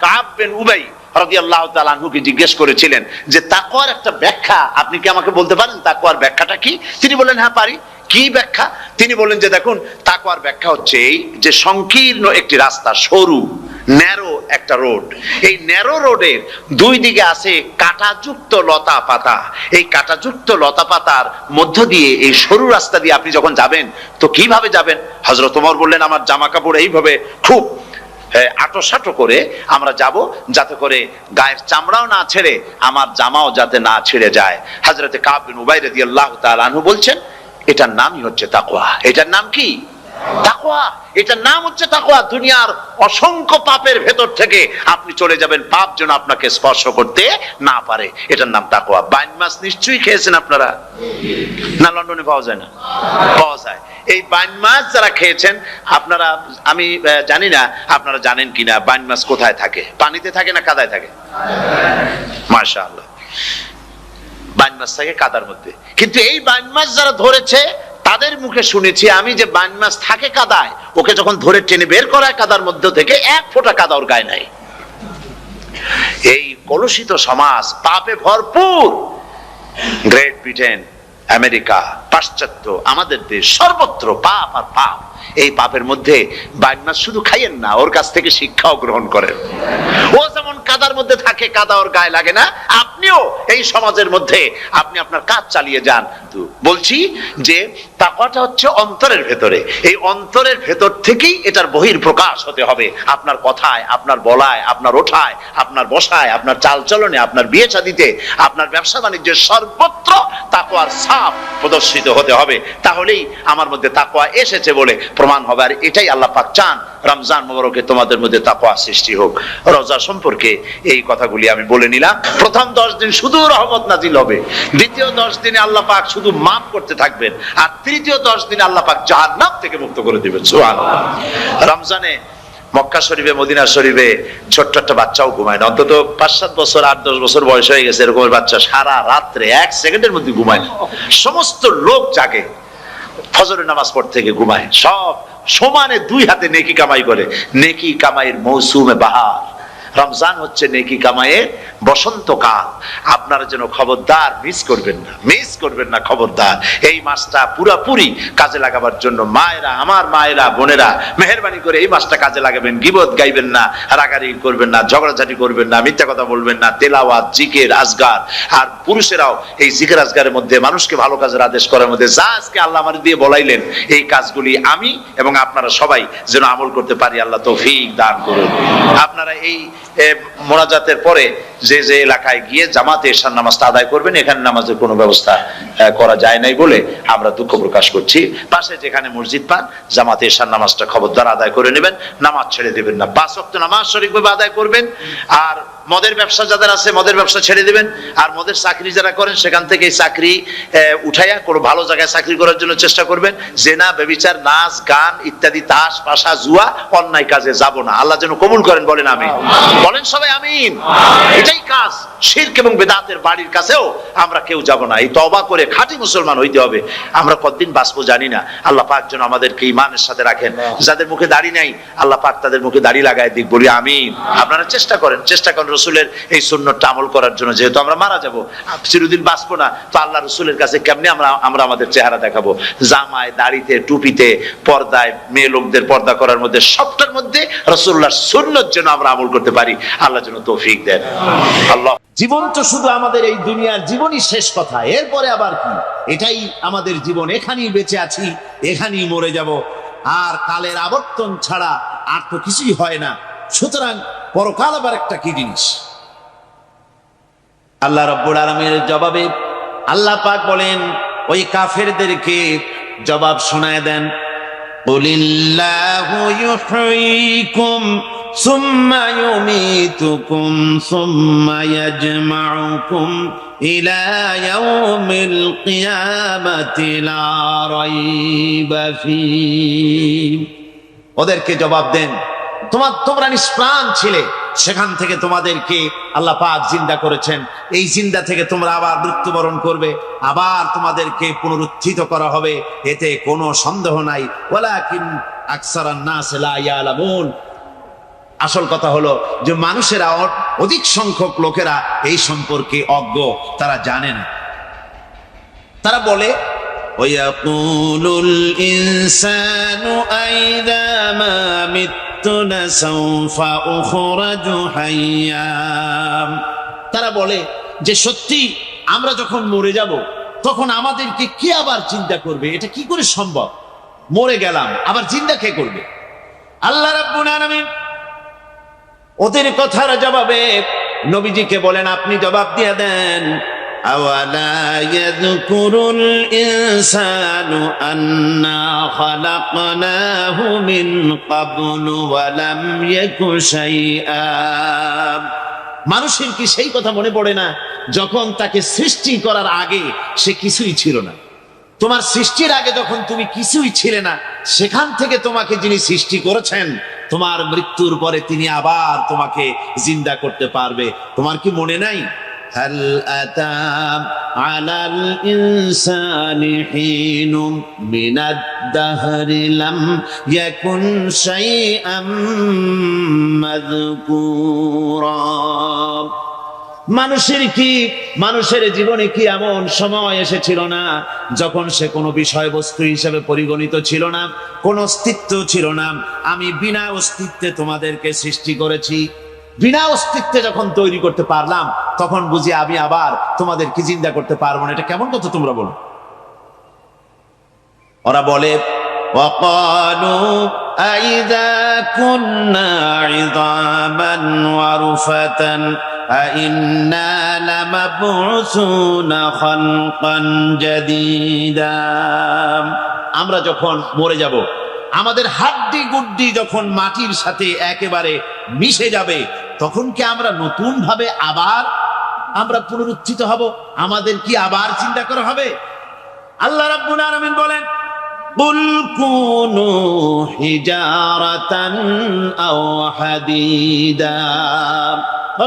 কাব বিন উবাই রাদিয়াল্লাহু তাআলা আনহুকে জিজ্ঞেস করেছিলেন যে তাকওয়ার একটা ব্যাখ্যা আপনি কি আমাকে বলতে পারেন, তাকওয়ার ব্যাখ্যাটা কি? তিনি বললেন, হ্যাঁ পারি। কি ব্যাখ্যা? তিনি বললেন যে দেখুন, তাকওয়ার ব্যাখ্যা হচ্ছে এই যে সংকীর্ণ একটি রাস্তা, সরু ন্যারো একটা রোড। এই ন্যারো রোডের দুই দিকে আছে কাঁটাযুক্ত লতা পাতা। এই কাঁটাযুক্ত লতা পাতার মধ্য দিয়ে এই সরু রাস্তা দিয়ে আপনি যখন যাবেন তো কিভাবে যাবেন? হযরত ওমর বললেন, আমার জামা কাপড় এইভাবে খুব আটোসাটো করে আমরা যাব, যাতে করে গায়ের চামড়াও না ছেড়ে আমার জামাও যাতে না ছিঁড়ে যায়। হযরতে কাব বিন উবাই রাদিয়াল্লাহু তাআলা আনহু বলছেন, এটার নামই হচ্ছে তাকওয়া। এটার নাম কি? তাকওয়া। এটার নাম হচ্ছে তাকওয়া। দুনিয়ার অসংখ্য পাপের ভেতর থেকে আপনি চলে যাবেন, পাপ যেন আপনাকে স্পর্শ করতে না পারে। এটার নাম তাকওয়া। বাইন মাছ নিশ্চয়ই খেয়েছেন আপনারা, না লন্ডনে পাওয়া যায় না? পাওয়া যায়। এই বাইন মাছ যারা খেয়েছেন আপনারা, আমি জানি না আপনারা জানেন কিনা, বাইন মাছ কোথায় থাকে? পানিতে থাকে না কাদায় থাকে? মাশাআল্লাহ, বাইন মাছ থাকে কাদার মধ্যে। কিন্তু এই বাইন মাছ যারা ধরেছে তাদের মুখে শুনেছি আমি যে বাইন মাছ থাকে কাদায়, ওকে যখন ধরে টেনে বের করা হয় কাদার মধ্য থেকে, এক ফোঁটা কাদা ওর গায়ে নাই। এই কলুষিত সমাজ, পাপে ভরপুর। গ্রেট ব্রিটেন, আমেরিকা, পাশ্চাত্য, আমাদের দেশ, সর্বত্র পাপ আর পাপ। এই পাপের মধ্যে বাইন মাছ শুধু খাইয়েন না, ওর কাছ থেকে শিক্ষাও গ্রহণ করেন। ও যেমন কাদার মধ্যে থাকে, কাদা ওর গায়ে লাগে না, আপনিও এই সমাজের মধ্যে আপনি আপনার কাজ চালিয়ে যান। তো বলছি যে তাকওয়াটা হচ্ছে অন্তরের ভেতরে। এই অন্তরের ভেতর থেকেই এটার বহির প্রকাশ হতে হবে। আপনার কথায়, আপনার বলায়, আপনার ওঠায়, আপনার বসায়, আপনার চালচলনে, আপনার বিয়ে শাদীতে, আপনার ব্যবসা বাণিজ্যের সর্বত্র তাকওয়ার ছাপ প্রদর্শিত হতে হবে। তাহলেই আমার মধ্যে তাকওয়া এসেছে বলে প্রমাণ হবে। আর এটাই আল্লাহ পাক চান, রমজান মোবারকে তোমাদের মধ্যে তাকওয়া সৃষ্টি হোক। রোজা সম্পর্কে এই কথাগুলি আমি বলে নিলাম। প্রথম 10 দিন শুধু রহমত নাজিল হবে, দ্বিতীয় 10 দিনে আল্লাহ পাক শুধু মাফ করতে থাকবেন, আর তৃতীয় 10 দিনে আল্লাহ পাক জাহান্নাম থেকে মুক্ত করে দিবেন। সুবহানাল্লাহ। রমজানে মক্কা শরীফে, মদিনা শরীফে ছোট্ট একটা বাচ্চাও ঘুমায় না। অন্তত 5-7 বছর, 8-10 বছর বয়স হয়ে গেছে এরকমের বাচ্চা সারা রাত্রে 1 সেকেন্ডের মধ্যে ঘুমায় না। সমস্ত লোক জাগে, ফজরের নামাজ পড়তে থেকে ঘুমায়, সব সমানে 2 হাতে নেকি কামাই করে। নেকি কামাইয়ের মৌসুমে বাহার। রমজান হচ্ছে নেকি কামাইয়ের বসন্তকাল। আপনারা যেন খবরদার মিস করবেন না, মিস করবেন না, খবরদার। এই মাসটা পুরোপুরি কাজে লাগাবার জন্য মায়েরা, আমার মায়েরা, বোনেরা, মেহেরবানি করে এই মাসটা কাজে লাগাবেন। গীবত গাইবেন না, রাগারাগি করবেন না, ঝগড়াঝাটি করবেন না, মিথ্যা কথা বলবেন না, তেলাওয়াত, জিকির, আজগার। আর পুরুষেরাও এই জিকির আজগারের মধ্যে, মানুষকে ভালো কাজের আদেশ করার মধ্যে যা আজকে আল্লাহ আমার দিয়ে বলাইলেন, এই কাজগুলি আমি এবং আপনারা সবাই যেন আমল করতে পারি। আল্লাহ তৌফিক দান করুন। আপনারা এই মোনাজাতের পরে যে যে এলাকায় গিয়ে জামাতে এশার নামাজটা আদায় করবেন, এখানে নামাজের কোনো ব্যবস্থা করা যায় নাই বলে আমরা দুঃখ প্রকাশ করছি। পাশে যেখানে মসজিদ পান, জামাতে এশার নামাজটা খবরদার আদায় করে নেবেন, নামাজ ছেড়ে দেবেন না। 5 ওয়াক্ত নামাজ সঠিকভাবে আদায় করবেন। আর মদের ব্যবসা যাদের আছে, মদের ব্যবসা ছেড়ে দিবেন। আর মদের চাকরি যারা করেন, সেখান থেকে এই চাকরি উঠাইয়া কোনো ভালো জায়গায় চাকরি করার জন্য চেষ্টা করবেন। জেনা, ব্যভিচার, নাচ, গান ইত্যাদি, তাস, পাশা, জুয়া, অন্যায় কাজে যাব না। আল্লাহ যেন কবুল করেন, বলেন আমিন। বলেন সবাই আমিন। এটাই কাজ। শিরক এবং বেদাতের বাড়ির কাছেও আমরা কেউ যাব না। এই তওবা করে খাঁটি মুসলমান হইতে হবে। আমরা কতদিন বাঁচবো জানি না। আল্লাহ পাক যেন আমাদেরকে ঈমানের সাথে রাখেন। যাদের মুখে দাড়ি নাই, আল্লাহ পাক তাদের মুখে দাড়ি লাগায় দিক, বলি আমিন। আপনারা চেষ্টা করেন রসুলের এই সুন্নতটা আমল করার জন্য। যেহেতু আমরা মারা যাব, চিরদিন বাঁচবো না, তো আল্লাহ রসুলের কাছে কেমনে আমরা আমাদের চেহারা দেখাবো? জামায়, দাড়িতে, টুপিতে, পর্দায়, মেয়ে লোকদের পর্দা করার মধ্যে, সবটার মধ্যে রাসূলুল্লাহর সুন্নত যেন আমরা আমল করতে পারি। আল্লাহ যেন তৌফিক দেন। আল্লাহ। জীবন তো শুধু আমাদের এই দুনিয়ার জীবনই শেষ কথা, এরপরে আবার কি? এটাই আমাদের জীবন। এখানেই বেঁচে আছি, এখানেই মরে যাব। আর কালের আবর্তন ছাড়া আর তো কিছুই হয় না। সুতরাং পরকাল আবার একটা কি জিনিস? আল্লাহ রাব্বুল আলামিনের জবাবে আল্লাহ পাক বলেন, ওই কাফেরদেরকে জবাব শোনায় দেন, কুলিল্লাহু ইউহয়িকুম সুম্মা ইউমীতুকুম সুম্মা ইয়াজমাউকুম ইলা ইয়াউমিল কিয়ামাতি লা রাইবা ফীহ। ওদেরকে জবাব দেন, তোমরা নিষ্প্রাণ ছিলে, সেখান থেকে তোমাদেরকে আল্লাহ পাক জিন্দা করেছেন। এই জিন্দা থেকে তোমরা আবার মৃত্যুবরণ করবে, আবার তোমাদেরকে পুনরুত্থিত করা হবে, এতে কোনো সন্দেহ নাই। ওয়ালাকিন আকসারান নাস লা ইয়ালামুন। আসল কথা হলো যে মানুষেরা, অধিক সংখ্যক লোকেরা এই সম্পর্কে অজ্ঞ, তারা জানে না। তারা বলে, وَيَقُولُ الْإِنسَانُ أَإِذَا مَا مِتُّ مت لسوف أخرج حيا। তারা বলে যে সত্যি আমরা যখন মরে যাব তখন আমাদেরকে কে আবার চিন্তা করবে? এটা কি করে সম্ভব? মরে গেলাম আবার চিন্তা কে করবে? আল্লাহ রাব্বুল আলামিন ওদের কথার জবাবে নবীজিকে বলেন, আপনি জবাব দিয়ে দেন, আওয়ালা ইয়াযকুরুল ইনসানু আন্না খালাকনাহু মিন ক্বাবলু ওয়া লাম ইয়াকু শাইআ। মানুষের কি সেই কথা মনে পড়ে না যখন তাকে সৃষ্টি করার আগে সে কিছুই ছিল না? তোমার সৃষ্টির আগে যখন তুমি কিছুই ছিলে না, সেখান থেকে তোমাকে যিনি সৃষ্টি করেছেন, তোমার মৃত্যুর পরে তিনি আবার তোমাকে জিন্দা করতে পারবে। তোমার কি মনে নাই? হাল আতা আলাল ইনসানি হিনুম মিনাদ দাহরি লাম ইয়াকুন শাইআম মাযকুরা। মানুষের জীবনে কি এমন সময় এসেছিল না যখন সে কোনো বিষয়বস্তু হিসেবে পরিগণিত ছিল না, কোন অস্তিত্ব ছিল না? আমি বিনা অস্তিত্বে তোমাদেরকে সৃষ্টি করেছি। বিনা অস্তিত্বে যখন তৈরি করতে পারলাম, তখন বুঝি আমি আবার তোমাদেরকে জিন্দা করতে পারবো না। এটা কেমন কথা তোমরা বলো? ওরা বলে, وقالوا أئذا كنا عظاما ورفاتا أئنا لمبعوثون خلقا جديدا। আমরা যখন মরে যাব, আমাদের হাড্ডি গুড্ডি যখন মাটির সাথে একেবারে মিশে যাবে, তখন কি আমরা নতুন ভাবে আবার পুনরুত্থিত হব? আমাদের কি আবার চিন্তা করা হবে? আল্লাহ রাব্বুল আলামিন বলেন, কুল কুনু হিজারাতান আও হাদিদা।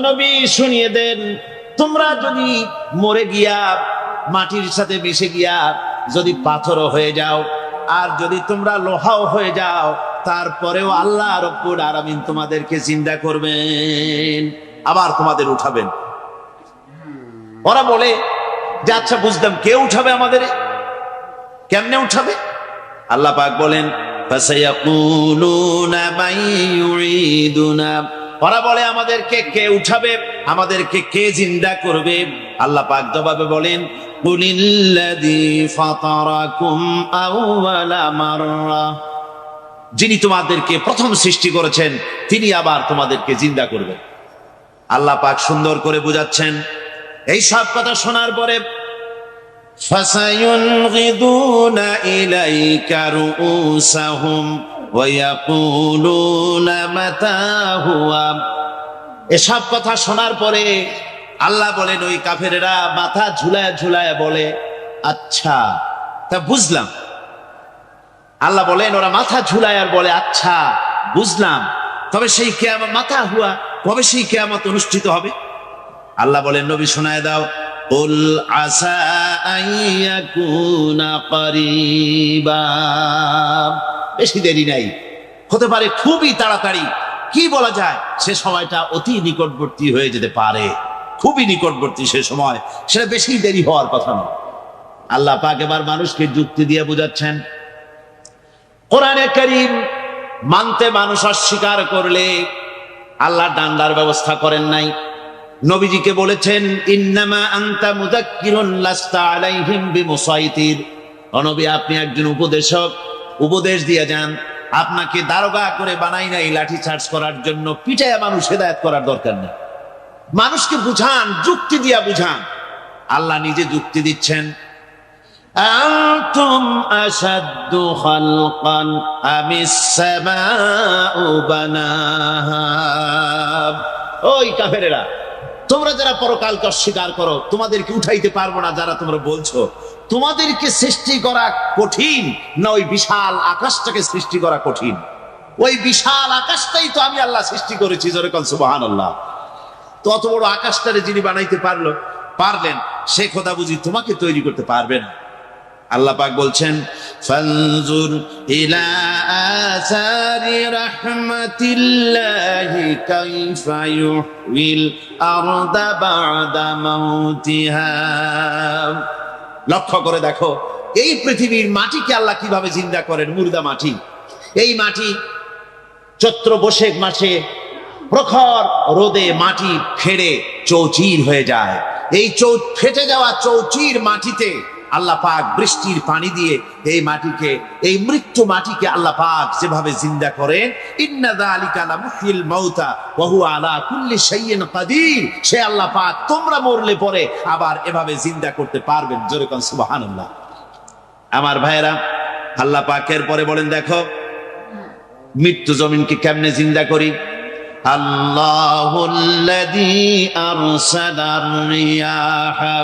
নবী শুনিয়ে দেন, তোমরা যদি মরে গিয়া মাটির সাথে মিশে গিয়া যদি পাথরও হয়ে যাও, আর যদি তোমরা লোহাও হয়ে যাও, তারপরেও আল্লাহ রাব্বুল আলামিন তোমাদেরকে জিন্দা করবেন, আবার তোমাদের উঠাবেন। ওরা বলে যে আচ্ছা বুঝলাম, কে উঠাবে আমাদের? কেমনে উঠাবে? আল্লাহ পাক বলেন, ফাসায়াকুলুনা মান ইউরিদুনা। ওরা বলে আমাদেরকে কে উঠাবে, আমাদেরকে কে জিন্দা করবে? আল্লাহ পাক জবাবে বলেন, কুলিল্লাযী ফাতারাকুম আউওয়ালা মাররা। যিনি তোমাদেরকে প্রথম সৃষ্টি করেছেন, তিনি আবার তোমাদেরকে জিন্দা করবেন। আল্লাহ পাক সুন্দর করে বুঝাচ্ছেন। এই সব কথা শোনার পরে فَسَيُنْغِضُونَ إِلَيْكَ رُؤُوسَهُمْ وَيَقُولُونَ مَتَى هُوَ। এসব কথা শোনার পরে আল্লাহ বলেন, ওই কাফেরেরা মাথা ঝুলায় ঝুলায় বলে, আচ্ছা তা বুঝলাম। আল্লাহ বলেন, ওরা মাথা ঝুলায় আর বলে, আচ্ছা বুঝলাম, তবে সেই কিয়ামত মাথা হুয়া, কবে সেই কিয়ামত অনুষ্ঠিত হবে? আল্লাহ বলেন, নবী শোনায় দাও, কুল আসা আইয়াকুনা করিবা। বেশি দেরি নাই, হতে পারে খুবই তাড়াতাড়ি। কি বলা যায়, সে সময়টা অতি নিকটবর্তী হয়ে যেতে পারে, খুবই নিকটবর্তী সে সময়, সেটা বেশি দেরি হওয়ার কথা নয়। আল্লাহ পাক এবার মানুষকে যুক্তি দিয়ে বুঝাচ্ছেন। কোরআনে কারীম মানতে মানুষ অস্বীকার করলে আল্লাহ ডান্ডার ব্যবস্থা করেন নাই। নবীজিকে বলেছেন, ইন্নামা আনতা মুযাক্কিরুন লাস্তা আলাইহিম বিমুসাইতির। ও নবী, আপনি একজন উপদেশক, উপদেশ দিয়ে যান। আপনাকে দারোগা করে বানাই নাই লাঠি চার্জ করার জন্য, পিটায়া মানুষ হেদায়েত করার দরকার নেই। মানুষকে বুঝান, যুক্তি দিয়া বুঝান। আল্লাহ নিজে যুক্তি দিচ্ছেন, আনতুম আশাদ্দু খালকান আমিস সামাউ বানাহা। ওই কাফেরেরা, তোমরা যারা পরকালকে অস্বীকার করো, তোমাদেরকে উঠাইতে পারবো না যারা তোমরা বলছো, তোমাদেরকে সৃষ্টি করা কঠিন না ওই বিশাল আকাশটাকে সৃষ্টি করা কঠিন? ওই বিশাল আকাশটাই তো আমি আল্লাহ সৃষ্টি করেছি। জোরে বল সুবহানাল্লাহ। তো অত বড় আকাশটারে যিনি বানাইতে পারলেন, সে খোদা বুঝি তোমাকে তৈরি করতে পারবে না? আল্লাহ পাক বলছেন, ফানজুর ইলা আসারি রাহমাতিল্লাহি কাইফা ইউহিল আরদা বা'দা মাউতিহা। লক্ষ্য করে দেখো, এই পৃথিবীর মাটিকে আল্লাহ কিভাবে জিন্দা করেন, মুর্দা মাটি। এই মাটি চৈত্র বৈশাখ মাসে প্রখর রোদে মাটি ফেড়ে চৌচির হয়ে যায়। এই ফেটে যাওয়া চৌচির মাটিতে আল্লাহ পাক বৃষ্টির পানি দিয়ে এই মাটিকে, এই মৃত্যু মাটিকে আল্লাহ পাক যেভাবে জিন্দা করেন, ইন্না যালিকা লামুহয়িল মাউতা ওয়া হুয়া আলা কুল্লি শাইইন কাদির, সে আল্লাহ পাক তোমরা মরলে পরে আবার এভাবে জিন্দা করতে পারবেন। জোরে কোন সুবহানাল্লাহ। আমার ভাইয়েরা, আল্লাহ পাকের পরে বলেন, দেখো মৃত্যু জমিনকে কেমনে জিন্দা করি। আল্লাহুল্লাযী আরসালার রিয়াহা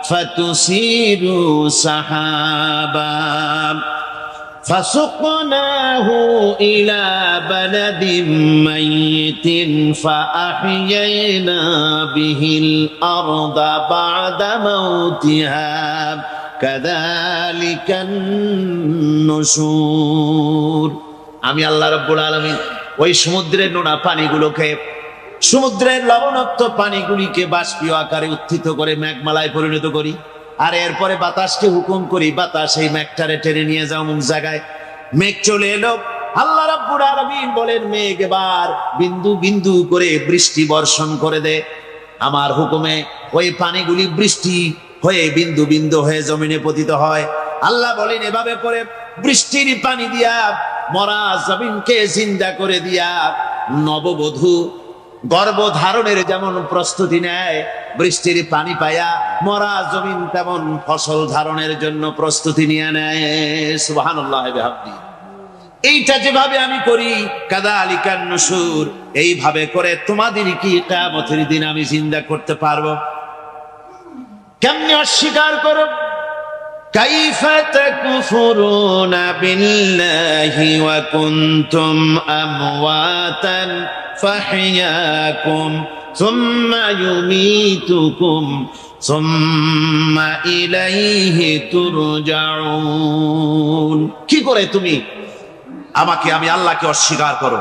ফাতুসিরু সাহাবাম ফাসুকনাহু ইলা বালাদিন মাইয়িতিন ফাআহইয়ানা বিহিল আরদা বা'দা মাউতিহা কাযালিকান নুশুর। আমি আল্লাহ রাব্বুল আলামিন ওই সমুদ্রের নোনা পানিগুলোকে, সমুদ্রের লবণাক্ত পানিগুলিকে বাষ্পীয় আকারে উত্থিত করে মেঘমালায় পরিণত করি, আর এরপরে বাতাসকে হুকুম করি, বাতাস এই মেঘটারে টেনে নিয়ে যাও অমুক জায়গায়। মেঘ চলে এলো, আল্লাহ রাব্বুল আলামিন বলেন, মেঘ এবার বিন্দু বিন্দু করে বৃষ্টি বর্ষণ করে দে। আমার হুকুমে ওই পানিগুলি বৃষ্টি হয়ে বিন্দু বিন্দু হয়ে জমিনে পতিত হয়। আল্লাহ বলেন, এভাবে করে বৃষ্টির পানি দিয়া মরা জমিনকে জিন্দা করে দিয়া নববধূ গর্ভধারণের যেমন প্রস্তুতি নেয়, বৃষ্টির পানি পায়া মরা জমিন তেমন ফসল ধারণের জন্য প্রস্তুতি নিয়ে নেয়। সুবহানাল্লাহ বিহামদিহি। এইটা যেভাবে আমি করি, কাযালিকান নুশুর, এইভাবে করে তোমাদের কি কিয়ামতের দিন আমি জিন্দা করতে পারবো? কেমনে অস্বীকার করো? কাইফা তাকফুরুনা বিল্লাহি ওয়া কুনতুম আমওয়াতান ফাহইয়াকুম সুম্মা ইউমীতুকুম সুম্মা ইলাইহি তুরজাউন। কি করে তুমি আমাকে, আমি আল্লাহকে অস্বীকার করো?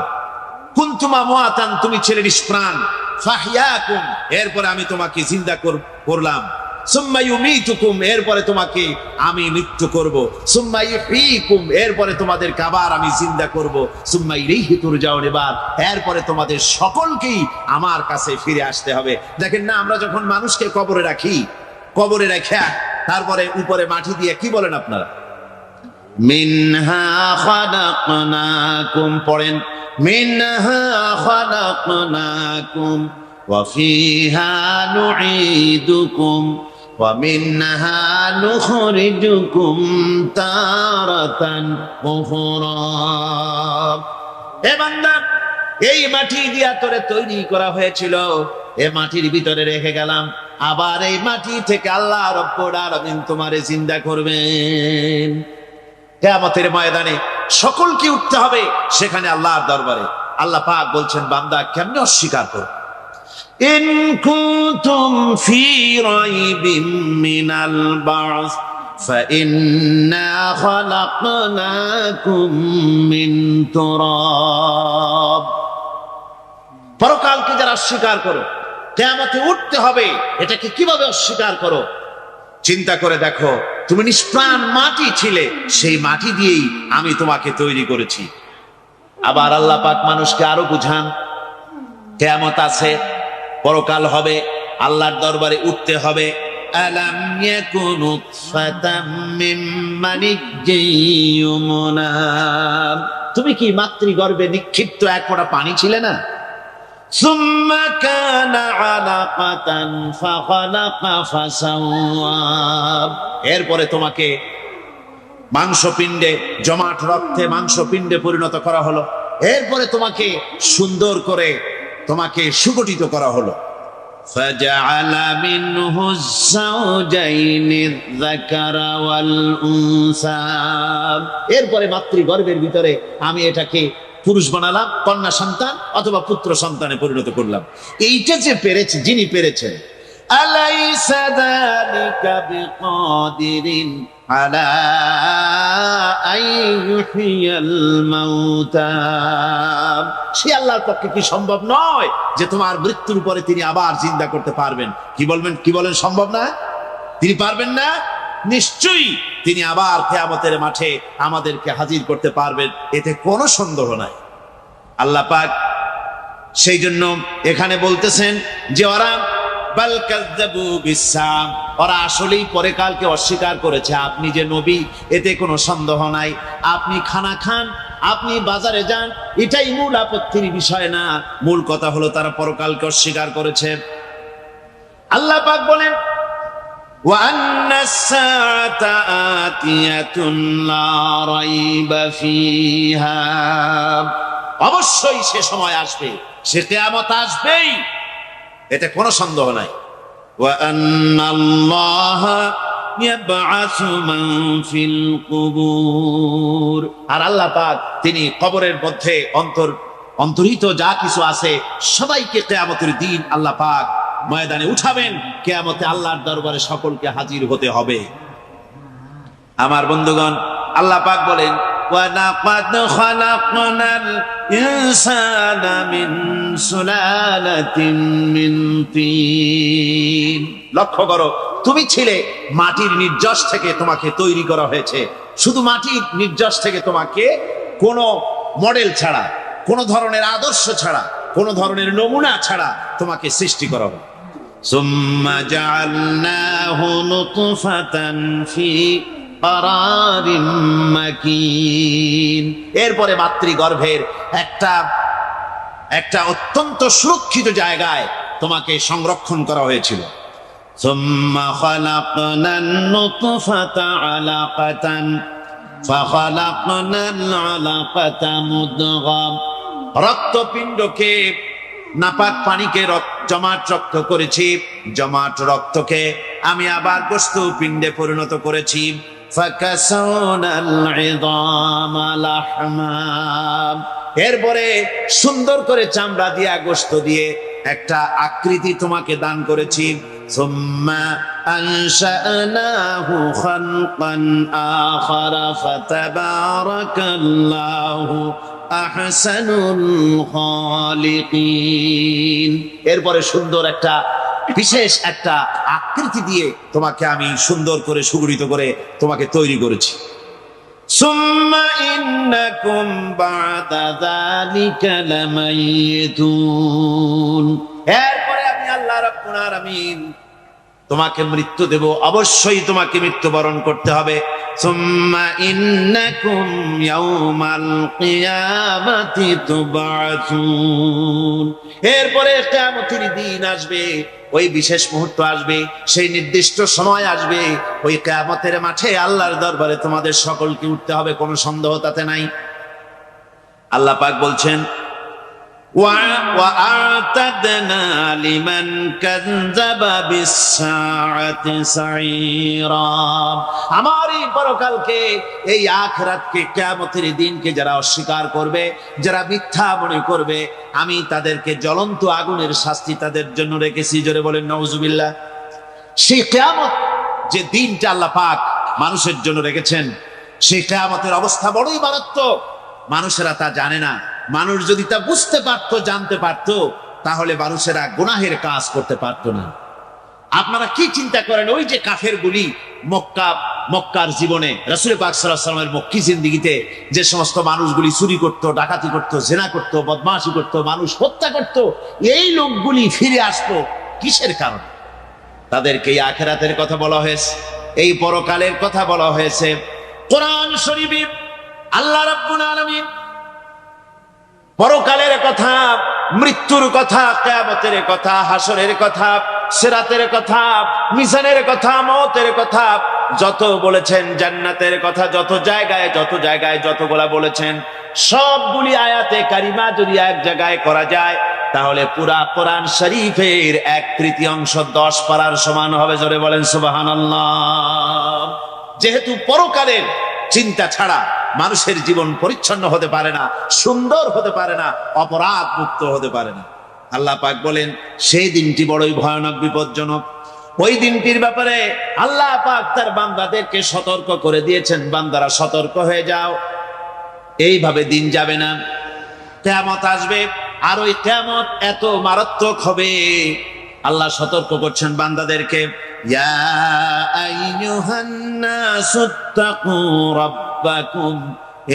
কুনতুম আমওয়াতান, তুমি ছিলে নিষ্প্রাণ, ফাহইয়াকুম, এরপরে আমি তোমাকে জিন্দা করলাম, সুম্মা ইউমীতুকুম, এরপরে তোমাকে আমি মৃত্যু করব, সুম্মা ইহয়ীকুম, এরপরে তোমাদেরকে আবার আমি জিন্দা করব, সুম্মা ইলাইহি তুরজাউন, এরপরে তোমাদের সকলকেই আমার কাছে ফিরে আসতে হবে। দেখেন না, আমরা যখন মানুষকে কবরে রাখি, কবরে রেখে তারপরে উপরে মাটি দিয়ে কি বলেন আপনারা? মিনহা খালাকনাকুম, পড়েন, মিনহা খালাকনাকুম ওয়া ফিহা নুঈদুকুম ওয়া মিনহা নুখরিজুকুম তারাতান উখরা। হে বান্দা, এই মাটি দিয়া তোরে তৈরি করা হয়েছিল, এই মাটির ভিতরে রেখে গেলাম, আবার এই মাটি থেকে আল্লাহ রাব্বুল আলামিন তোমারে জিন্দা করবেন। কিয়ামতের ময়দানে সকলকে উঠতে হবে সেখানে আল্লাহর দরবারে। আল্লাহ পাক বলছেন, বান্দা কেমনে অস্বীকার করো? ইন কুনতুম ফি রাইবিম মিনাল বা'স ফাইন্না খালাকনাকুম মিন তুরাব। পরকালকে যারা অস্বীকার করো, কিয়ামতে উঠতে হবে, এটাকে কিভাবে অস্বীকার করো? চিন্তা করে দেখো, তুমি নিষ্প্রাণ মাটি ছিলে, সেই মাটি দিয়েই আমি তোমাকে তৈরি করেছি। আবার আল্লাহ পাক মানুষকে আরো বুঝান, কিয়ামত আছে, পরকাল হবে, আল্লাহর দরবারে উঠতে হবে। আলাম ইয়াকুন নুতফাতাম মিন মানিয়্যিন ইউমনা, তুমি কি মাতৃগর্ভে নিক্ষিপ্ত এক ফোঁটা পানি ছিলে না? সুম্মা কানা আলাকাতান ফাখালাকা ফাসাওয়া, এরপরে তোমাকে মাংসপিণ্ডে, জমাট রক্তে মাংসপিণ্ডে পরিণত করা হলো, এরপরে তোমাকে সুন্দর করে তোমাকে সুগঠিত করা হলো। ফাজআলা মিনহু যাওজাইনি যাকারা ওয়াল উনসা, এরপরে মাতৃগর্ভের ভিতরে আমি এটাকে পুরুষ বানালাম, কন্যা সন্তান অথবা পুত্র সন্তানে পরিণত করলাম। এইটা যে পেরেছে, যিনি পেরেছেন, আলাইসা যালিকা বিকাদিরিন আলা আইয়ুহিয়াল মাউতা, সে আল্লাহর পক্ষে কি সম্ভব নয় যে তোমার মৃত্যুর পরে তিনি আবার জিন্দা করতে পারবেন? কি বলবেন, কি বলেন, সম্ভব না? তিনি পারবেন না? নিশ্চয়ই তিনি আবার কিয়ামতের মাঠে আমাদেরকে হাজির করতে পারবেন, এতে কোনো সন্দেহ নাই। আল্লাহ পাক সেই জন্য এখানে বলতেছেন যে ওরা বাল কাযযাবু বিসসাম, ওরা আসলেই পরকালকে অস্বীকার করেছে। আপনি যে নবী এতে কোনো সন্দেহ নাই। আপনি খানা খান, আপনি বাজারে যান, এটাই মূল আপত্তির বিষয় না। মূল কথা হলো তারা পরকালকে অস্বীকার করেছে। আল্লাহ পাক বলেন ওয়া আন্নাস সাআতা আতিয়াতুন লা রাইবা ফিহা, অবশ্যই সে সময় আসবে, সে কিয়ামত আসবেই, এতে কোনো সন্দেহ নাই। ওয়া আন্নাল্লাহা ইয়াবআসু মান ফিল কুবুর, আর আল্লাহ পাক তিনি কবরের মধ্যে অন্তর্হিত যা কিছু আছে সবাইকে কিয়ামতের দিন আল্লাহ পাক ময়দানে উঠাবেন। কিয়ামতে আল্লাহর দরবারে সকলকে হাজির হতে হবে। আমার বন্ধুগণ, আল্লাহ পাক বলেন ওয়ালাকাদ খালাকনাল ইনসানা মিন সুলালাতিন মিন তিন, লক্ষ্য করো তুমি ছিলে মাটির নির্যাস থেকে তোমাকে তৈরি করা হয়েছে। শুধু মাটির নির্যাস থেকে তোমাকে কোনো মডেল ছাড়া, কোনো ধরনের আদর্শ ছাড়া, কোনো ধরনের নমুনা ছাড়া তোমাকে সৃষ্টি করা হবে। সুম্মা জাআলনাহু নুতফাতান ফি কারারিম মাকিন, এরপরে মাতৃগর্ভের একটা অত্যন্ত সুরক্ষিত জায়গায় তোমাকে সংরক্ষণ করা হয়েছিল। সুম্মা খালাকনান নুতফাতা আলাকাতান ফাখালাকনাল আলাকাতা মুদগাম, রক্তপিণ্ডকে, নাপাক পানিকে জমাট রক্ত করেছি, জমাট রক্তকে আমি আবার গোশত পিণ্ডে পরিণত করেছি। ফাকাসাউনাল ইযামা লাহমা, এরপরে সুন্দর করে চামড়া দিয়ে গোশত দিয়ে একটা আকৃতি তোমাকে দান করেছি। সুম্মা আনশানাহু খালকান আখারা ফাতাবারাকাল্লাহু আহসানুল খালিকিন, এরপরে সুন্দর একটা বিশেষ একটা আকৃতি দিয়ে তোমাকে আমি সুন্দর করে সুগঠিত করে তোমাকে তৈরি করেছি। সুম্মা ইন্নাকুম বা'দা যালিকা লামাইতুন, এরপরে আমি আল্লাহ রাব্বুল আলামিন তোমাকে মৃত্যু দেব, অবশ্যই তোমাকে মৃত্যুবরণ করতে হবে। সুম্মা ইন্নাকুম ইয়াউমাল কিয়ামাতি তুবআসুন, এরপরে কিয়ামতের দিন আসবে, ওই বিশেষ মুহূর্ত আসবে, সেই নির্দিষ্ট সময় আসবে, ওই কিয়ামতের মাঠে আল্লাহর দরবারে তোমাদের সকলকে উঠতে হবে, কোনো সন্দেহ তাতে নাই। আল্লাহ পাক বলছেন وَأَعْتَدْنَا لِمَنْ كَذَّبَ بِالسَّاعَةِ سَعِيرًا, আমার এই পরকালকে, এই আখিরাতকে, কিয়ামতের দিনকে যারা অস্বীকার করবে, যারা মিথ্যা মনে করবে, আমি তাদেরকে জ্বলন্ত আগুনের শাস্তি তাদের জন্য রেখেছি। জোরে বলেন নাউজুবিল্লাহ। সেই কিয়ামত যে দিনটা আল্লাহ পাক মানুষের জন্য রেখেছেন, সেই কিয়ামতের অবস্থা বড়ই মারাত্মক। মানুষেরা তা জানে না। মানুষ যদি তা বুঝতে পারত, জানতে পারত, তাহলে মানুষেরা গুনাহের কাজ করতে পারত না। আপনারা কি চিন্তা করেন, ওই যে কাফেরগুলি মক্কার জীবনে রাসূল পাক সাল্লাল্লাহু আলাইহি ওয়াসাল্লামের মক্কি জিন্দেগিতে যে সমস্ত মানুষগুলি চুরি করত, ডাকাতি করত, জিনা করত, বদমাশি করত, মানুষ হত্যা করত, এই লোকগুলি ফিরে আসতো কিসের কারণে? তাদেরকে এই আখিরাতের কথা বলা হয়েছে, এই পরকালের কথা বলা হয়েছে। কোরআন শরীফে আল্লাহ রাব্বুল আলামিন পরকালের কথা, মৃত্যুর কথা, কিয়ামতের কথা, হাসরের কথা, সিরাতের কথা, মিজানের কথা, মওতের কথা যত বলেছেন, জান্নাতের কথা যত জায়গায় যতগুলা বলেছেন, সবগুলি আয়াতে কারিমা যদি এক জায়গায় করা যায়, তাহলে পুরা কোরআন শরীফের 1/3 10 পারার সমান হবে। জোরে বলেন সুবহানাল্লাহ। যেহেতু পরকালের চিন্তা ছাড়া মানুষের জীবন পরিচ্ছন্ন হতে পারে না, সুন্দর হতে পারে না, অপরাধ মুক্ত হতে পারে না। আল্লাহ পাক বলেন সেই দিনটি বড়ই ভয়ানক, বিপজ্জনক। ওই দিনটির ব্যাপারে আল্লাহ পাক তার বান্দাদেরকে সতর্ক করে দিয়েছেন, বান্দারা সতর্ক হয়ে যাও, এইভাবে দিন যাবে না, কিয়ামত আসবে। আর ওই কিয়ামত এত মারাত্মক হবে, আল্লাহ সতর্ক করছেন বান্দাদেরকে। ইয়া আইয়ুহান নাসু তাকু রাব্বাকুম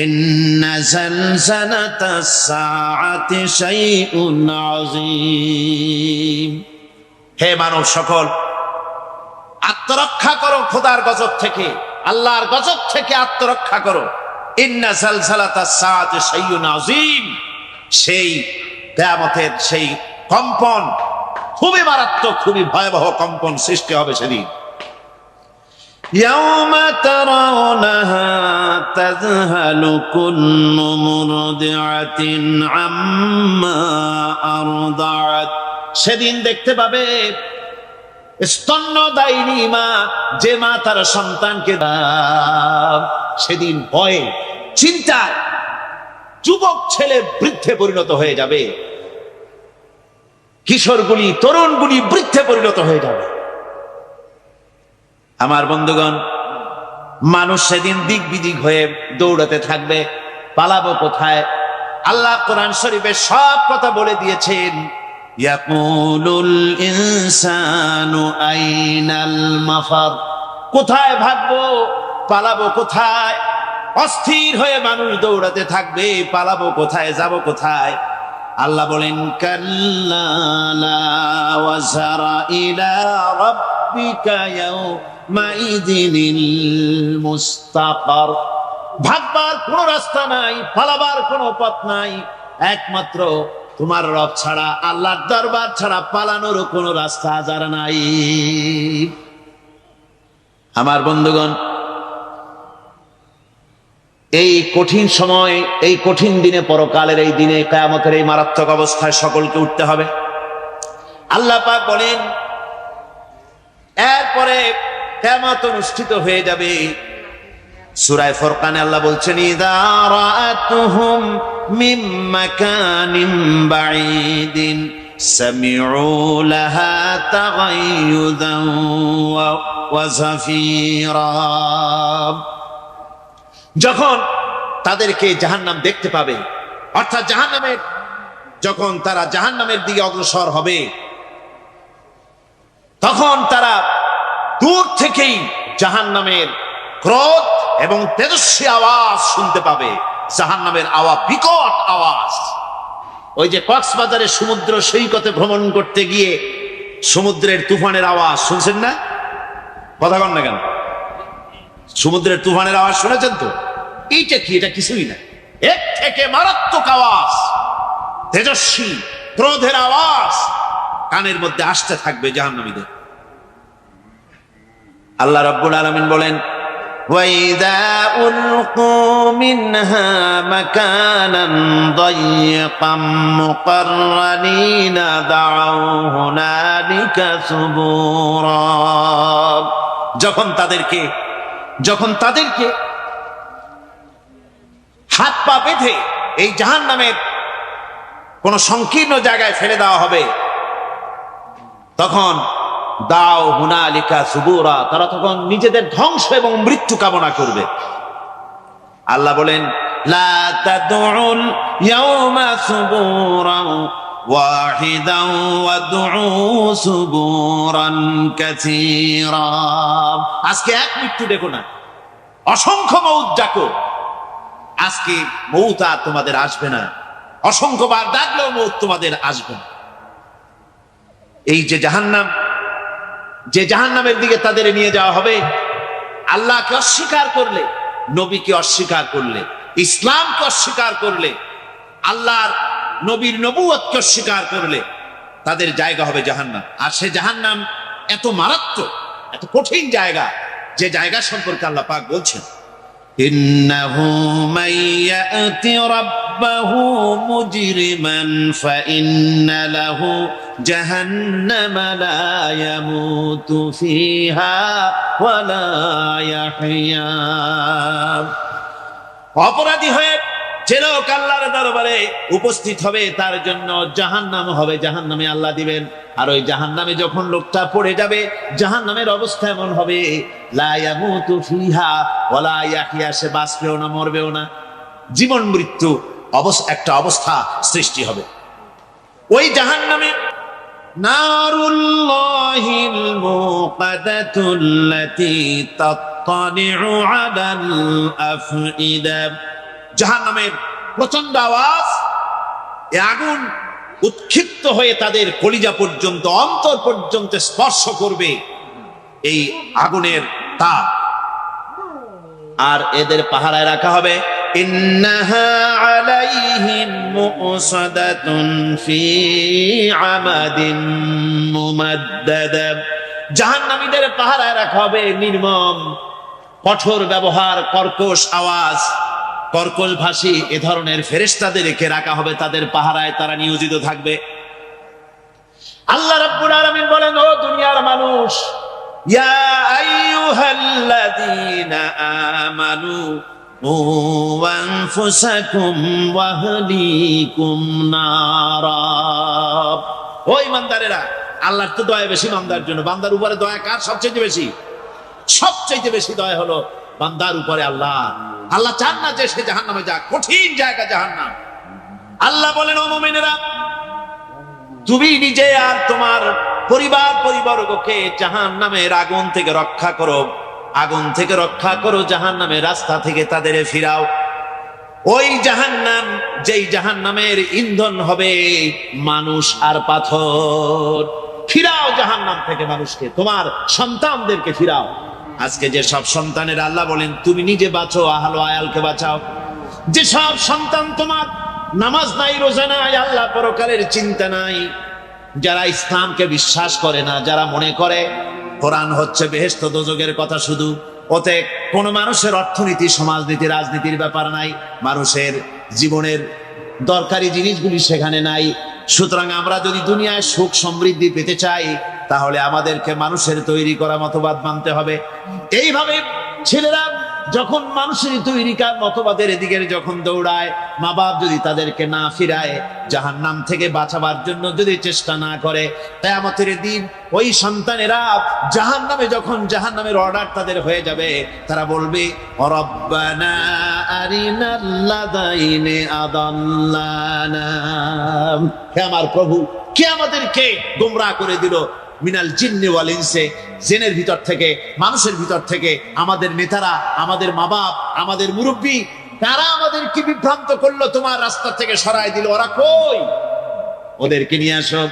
ইন্না জালজালাতাস সাআতি শাইউন আযীম। হে মানব সকল, আত্মরক্ষা করো খোদার গজব থেকে, আল্লাহর গজব থেকে আত্মরক্ষা করো। ইন্না জালজালাতাস সাআতি শাইউন আযীম, সেই কিয়ামতের সেই কম্পন খুবই মারাত্মক, খুবই ভয়াবহ কম্পন সৃষ্টি হবে সেদিন। ইয়াউমা তারাউনাহা তাযহালু কুল্লু মুরদিআতিন আম্মা আরদাআত, সেদিন দেখতে পাবে স্তন্যদায়িনী মা, যে মা তার সন্তানকে সেদিন ভয়ে চিন্তায় যুবক ছেলে বৃদ্ধে পরিণত হয়ে যাবে, কিশোরগুলি তরুণগুলি বৃদ্ধে পরিণত হয়ে যাবে। আমার বন্ধুগণ, মানুষ সেদিন দিক বিদিক হয়ে দৌড়াতে থাকবে, পালাবো কোথায়? আল্লাহ কোরআন শরীফে সব কথা বলে দিয়েছেন। ইয়াকুলুল ইনসানু আইনাল মাফার, কোথায় ভাগবো, পালাবো কোথায়? অস্থির হয়ে মানুষ দৌড়াতে থাকবে, পালাবো কোথায়, যাব কোথায়? আল্লাহ বলেন কাল্লা লা ওয়াজারা ইলা রাব্বিকা ইয়াউমাইযিনিল মুস্তাকার, ভাগবার কোনো রাস্তা নাই, পালাবার কোনো পথ নাই, একমাত্র তোমার রব ছাড়া, আল্লাহর দরবার ছাড়া পালানোর কোনো রাস্তা যার নাই। আমার বন্ধুগণ, এই কঠিন সময়, এই কঠিন দিনে, পরকালের এই দিনে, কিয়ামতের এই মারাত্মক অবস্থায় সকলকে উঠতে হবে। আল্লাহ পাক বলেন, এরপরে কিয়ামত অনুষ্ঠিত হয়ে যাবে। সূরা ফুরকানে আল্লাহ বলছেন, ইযা রাআতুহুম মিন মাকানিন বাঈদিন সামিউ লাহা তাগায়ুযান ওয়া যাফীরা, যখন তাদেরকে জাহান্নাম দেখতে পাবে, অর্থাৎ জাহান্নামের, যখন তারা জাহান্নামের দিকে অগ্রসর হবে, তখন তারা দূর থেকেই জাহান্নামের ক্রোধ এবং তেজস্বী আওয়াজ শুনতে পাবে। জাহান্নামের আওয়াজ, বিকট আওয়াজ। ওই যে কক্সবাজারে সমুদ্র সৈকতে ভ্রমণ করতে গিয়ে সমুদ্রের তুফানের আওয়াজ শুনছেন না? কথা কন না কেন? সমুদ্রের তুফানের আওয়াজ শুনেছেন তো? এইটা কি? এটা কিছুই না, এর থেকে মারাত্মক আওয়াজ, তেজস্বী ক্রোধের আওয়াজ কানের মধ্যে আসতে থাকবে জাহান্নামীদের। আল্লাহ রাব্বুল আলামিন বলেন, وَإِذَا أُلْقُوا مِنْهَا مَكَانًا ضَيِّقًا مُقَرَّنِينَ دَعَوْا هُنَالِكَ ثُبُورًا, যখন তাদেরকে হাত পা বেঁধে এই জাহান্নামের কোন সংকীর্ণ জায়গায় ফেলে দেওয়া হবে, তখন দাও হুনালিকা সুবুরা, তারা তখন নিজেদের ধ্বংস এবং মৃত্যু কামনা করবে। আল্লাহ বলেন, লা তাদউল ইয়াউমা সুবুরান ওয়াহিদান ওয়াদউ সুবুরান কাসীরা, আজকে এক মৃত্যু ডেকো না, অসংখ্য মউত ডাকো। আজকে মউত আর তোমাদের আসবে না, অসংখ্যবার ডাকলেও মউত তোমাদের আসবে না। এই যে জাহান্নাম, যে জাহান্নামের দিকে তাদের নিয়ে যাওয়া হবে, আল্লাহকে অস্বীকার করলে, নবীকে অস্বীকার করলে, ইসলামকে অস্বীকার করলে, আল্লাহর নবীর নবুয়তকে অস্বীকার করলে, তাদের জায়গা হবে জাহান্নাম। আর সে জাহান্নাম এত মারাত্মক, এত কঠিন জায়গা, যে জায়গা সম্পর্কে আল্লাহ পাক বলছেন, ইন্নাহু মান ইয়াতি রাব্বাহু মুজরিমান ফাইন্না লাহু জাহান্নামা লা ইয়ামুতু ফিহা ওয়া লা ইয়াহইয়া, অপরাধী হয়ে যে লোক আল্লাহর দরবারে উপস্থিত হবে, তার জন্য জাহান্নাম হবে, জাহান্নামে আল্লাহ দিবেন। আর ওই জাহান্নামে যখন লোকটা পড়ে যাবে, জাহান্নামের অবস্থা এমন হবে, লা ইয়ামুতু ফিহা ওয়া লা ইয়াহইয়া, সে বাঁচবেও না, মরবেও না, জীবন মৃত্যু একটা অবস্থা সৃষ্টি হবে। ওই জাহান্নামে নারুল্লাহিল মুকাদাতুল্লাতী তাত্তালিউ আলাল আফইদা জাহান্নামের প্রচন্ড আওয়াজ, এ আগুন উৎক্ষিপ্ত হয়ে তাদের কলিজা পর্যন্ত, অন্তর পর্যন্ত স্পর্শ করবে এই আগুনের তাপ। আর এদের পাহারায় রাখা হবে ইন্নাহা আলাইহিম মুসাদাতুন ফি আমাদিন মুমাদ্দাদা। জাহান্নামীদের পাহারায় রাখা হবে নির্মম, কঠোর ব্যবহার, কর্কশ আওয়াজ, কর্কশ ভাষী এ ধরনের ফেরেশতাদেরকে রাখা হবে তাদের পাহারায়, তারা নিয়োজিত থাকবে। আল্লাহ রাব্বুল আলামিন বলেন, ও দুনিয়ার মানুষ, ইয়া আইয়ুহাল্লাযীনা আমানু কু আনফুসাকুম ওয়া আহলিকুম নারা। ও ঈমানদারেরা, আল্লাহর তো দয়া বেশি বান্দার জন্য। বান্দার উপরে দয়া কার সবচেয়ে বেশি? সবচেয়ে বেশি দয়া হলো বান্দার উপরে আল্লাহ। আল্লাহ চান না যে সে জাহান্নামে যাক, কঠিন জায়গা জাহান্নাম। আল্লাহ বলেন, ও মুমিনেরা, তুমি নিজে আর তোমার পরিবারবর্গকে জাহান্নামের আগুন থেকে রক্ষা করো, আগুন থেকে রক্ষা করো, জাহান্নামের রাস্তা থেকে তাদের ফিরাও। ওই জাহান্নাম, যেই জাহান্নামের ইন্ধন হবে মানুষ আর পাথর। ফিরাও জাহান্নাম থেকে মানুষকে, তোমার সন্তানদেরকে ফিরাও। আজকে যে সব সন্তানের আল্লাহ বলেন তুমি নিজে বাঁচো, আহল আয়ালকে বাঁচাও। যে সব সন্তান তোমার নামাজ নাই, রোজা নাই, আল্লাহ পরকালের চিন্তা নাই, যারা ইসলামকে বিশ্বাস করে না, যারা মনে করে কোরআন হচ্ছে বেহেশত দোজখের কথা শুধু, ওতে কোন মানুষের অর্থনীতি, সমাজনীতি, রাজনীতির ব্যাপার নাই, মানুষের জীবনের দরকারি জিনিসগুলি সেখানে নাই। সুতরাং আমরা যদি দুনিয়ায় সুখ সমৃদ্ধি পেতে চাই, তাহলে আমাদেরকে মানুষের তৈরি করা মতবাদ মানতে হবে। এইভাবে ছেলেরা যখন মানুষের তৈরিকার মতবাদের এদিকে যখন দৌড়ায়, মা বাপ যদি তাদেরকে না ফিরায়, জাহান্নাম থেকে বাঁচাবার জন্য যদি চেষ্টা না করে, কিয়ামতের দিন ওই সন্তানেরা জাহান্নামে, যখন জাহান্নামের অর্ডার তাদের হয়ে যাবে, তারা বলবে, রব্বানা আরিনাল্লাযাইনি আদাল্লানা। হে আমার প্রভু, কে আমাদেরকে গোমরাহ করে দিল, মিনাল জিন্নি ওয়াল ইনসি, জিনের ভিতর থেকে, মানুষের ভিতর থেকে, আমাদের নেতারা, আমাদের মা বাপ, আমাদের মুরব্বী, তারা আমাদেরকে বিভ্রান্ত করলো, তোমার রাস্তা থেকে সরায় দিল। ওরা কই? ওদেরকে নিয়ে আসো।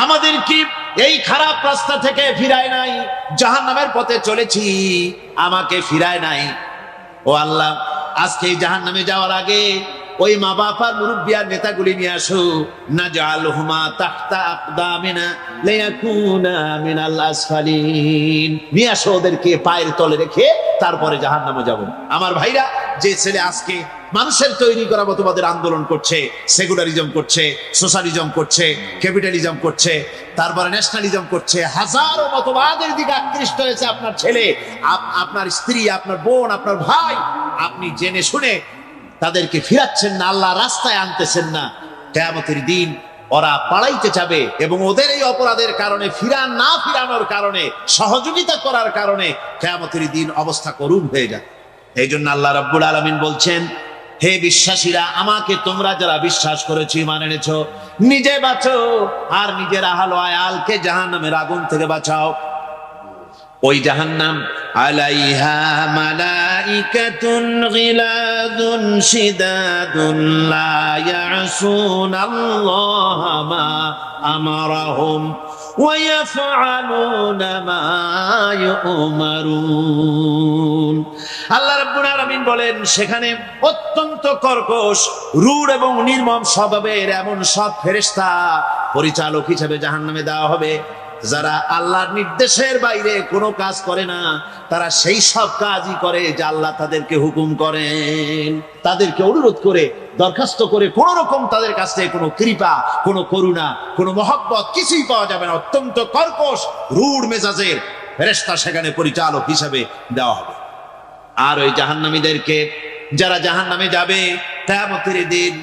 আমাদের কি এই খারাপ রাস্তা থেকে ফিরায় নাই, জাহান্নামের পথে চলেছি, আমাকে ফিরায় নাই। ও আল্লাহ, আজকে এই জাহান্নামে যাওয়ার আগে ওই মা বাপ আর মুরব্বী আর নেতাগুলি নিয়ে আসো। নাজআলহুমা তাহতা আকদামিনা লিয়াকুনা মিনাল আসফালিন। নিয়ে আসো ওদেরকে পায়ের তলে রেখে, তারপরে জাহান্নামে যাব। আমার ভাইরা, যে ছেলে আজকে মানুষের তৈরি করা মতবাদের আন্দোলন করছে, সেকুলারিজম করছে, সোশ্যালিজম করছে, ক্যাপিটালিজম করছে, তারপরে ন্যাশনালিজম করছে, হাজারো মতবাদের দিকে আকৃষ্ট হয়েছে আপনার ছেলে, আপনার স্ত্রী, আপনার বোন, আপনার ভাই, আপনি জেনে শুনে তাদেরকে ফিরাচ্ছেন না, আল্লাহ রাস্তায় আনতেছেন না। কিয়ামতের দিন ওরা পালাইতে যাবে, এবং ওদের এই অপরাধের কারণে, না ফিরানোর কারণে, সহযোগিতা করার কারণে কিয়ামতের দিন অবস্থা করুণ হয়ে যায়। এই জন্য আল্লাহ রাব্বুল আলামিন বলছেন, হে বিশ্বাসীরা, আমাকে তোমরা যারা বিশ্বাস করেছো, ঈমান এনেছো, নিজে বাঁচো আর নিজের আহল আয়ালকে জাহান্নামের আগুন থেকে বাঁচাও। ওই জাহান্নাম আলাইহা মালাইকাতুন গিলাদুন শিদাদুন লা ইয়াসুনাল্লাহা মা আমারাহুম ওয়া ইয়াফআলুনা মা ইউমারুন। আল্লাহ রাব্বুল আলামিন বলেন, সেখানে অত্যন্ত কর্কশ, রূঢ় এবং নির্মম স্বভাবের এমন সব ফেরেশতা পরিচালক হিসেবে জাহান্নামে দেওয়া হবে, যারা আল্লাহর নির্দেশের বাইরে কোনো কাজ করে না। তারা সেই সব কাজই করে যা আল্লাহ তাদেরকে হুকুম করেন। তাদেরকে অনুরোধ করে, দরখাস্ত করে কোন রকম তাদের কাছ থেকে কোনো কৃপা, কোনো করুণা, কোনো মহব্বত কিছুই পাওয়া যাবে না। অত্যন্ত কর্কশ, রূঢ় মেজাজের ফেরেশতা সেখানে পরিচালক হিসেবে দেওয়া হবে। আর ওই জাহান্নামীদেরকে, যারা জাহান্নামে যাবে কিয়ামতের দিন,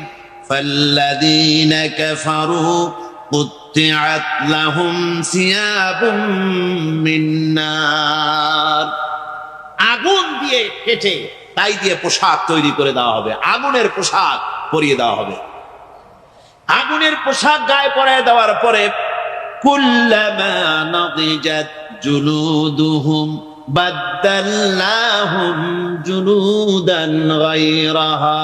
ফাল্লাযীনা কাফারু কুত্তিআত লাহুম সিয়াবুম মিন নার। আগুন দিয়ে কেটে তাই দিয়ে পোশাক তৈরি করে দেওয়া হবে, আগুনের পোশাক পরিয়ে দেওয়া হবে। আগুনের পোশাক গায়ে পরিয়ে দেওয়ার পরে কুল্লামা নাদিজাত জুলুদুহুম বাদদালনাহুম জুলুদান গায়রাহা।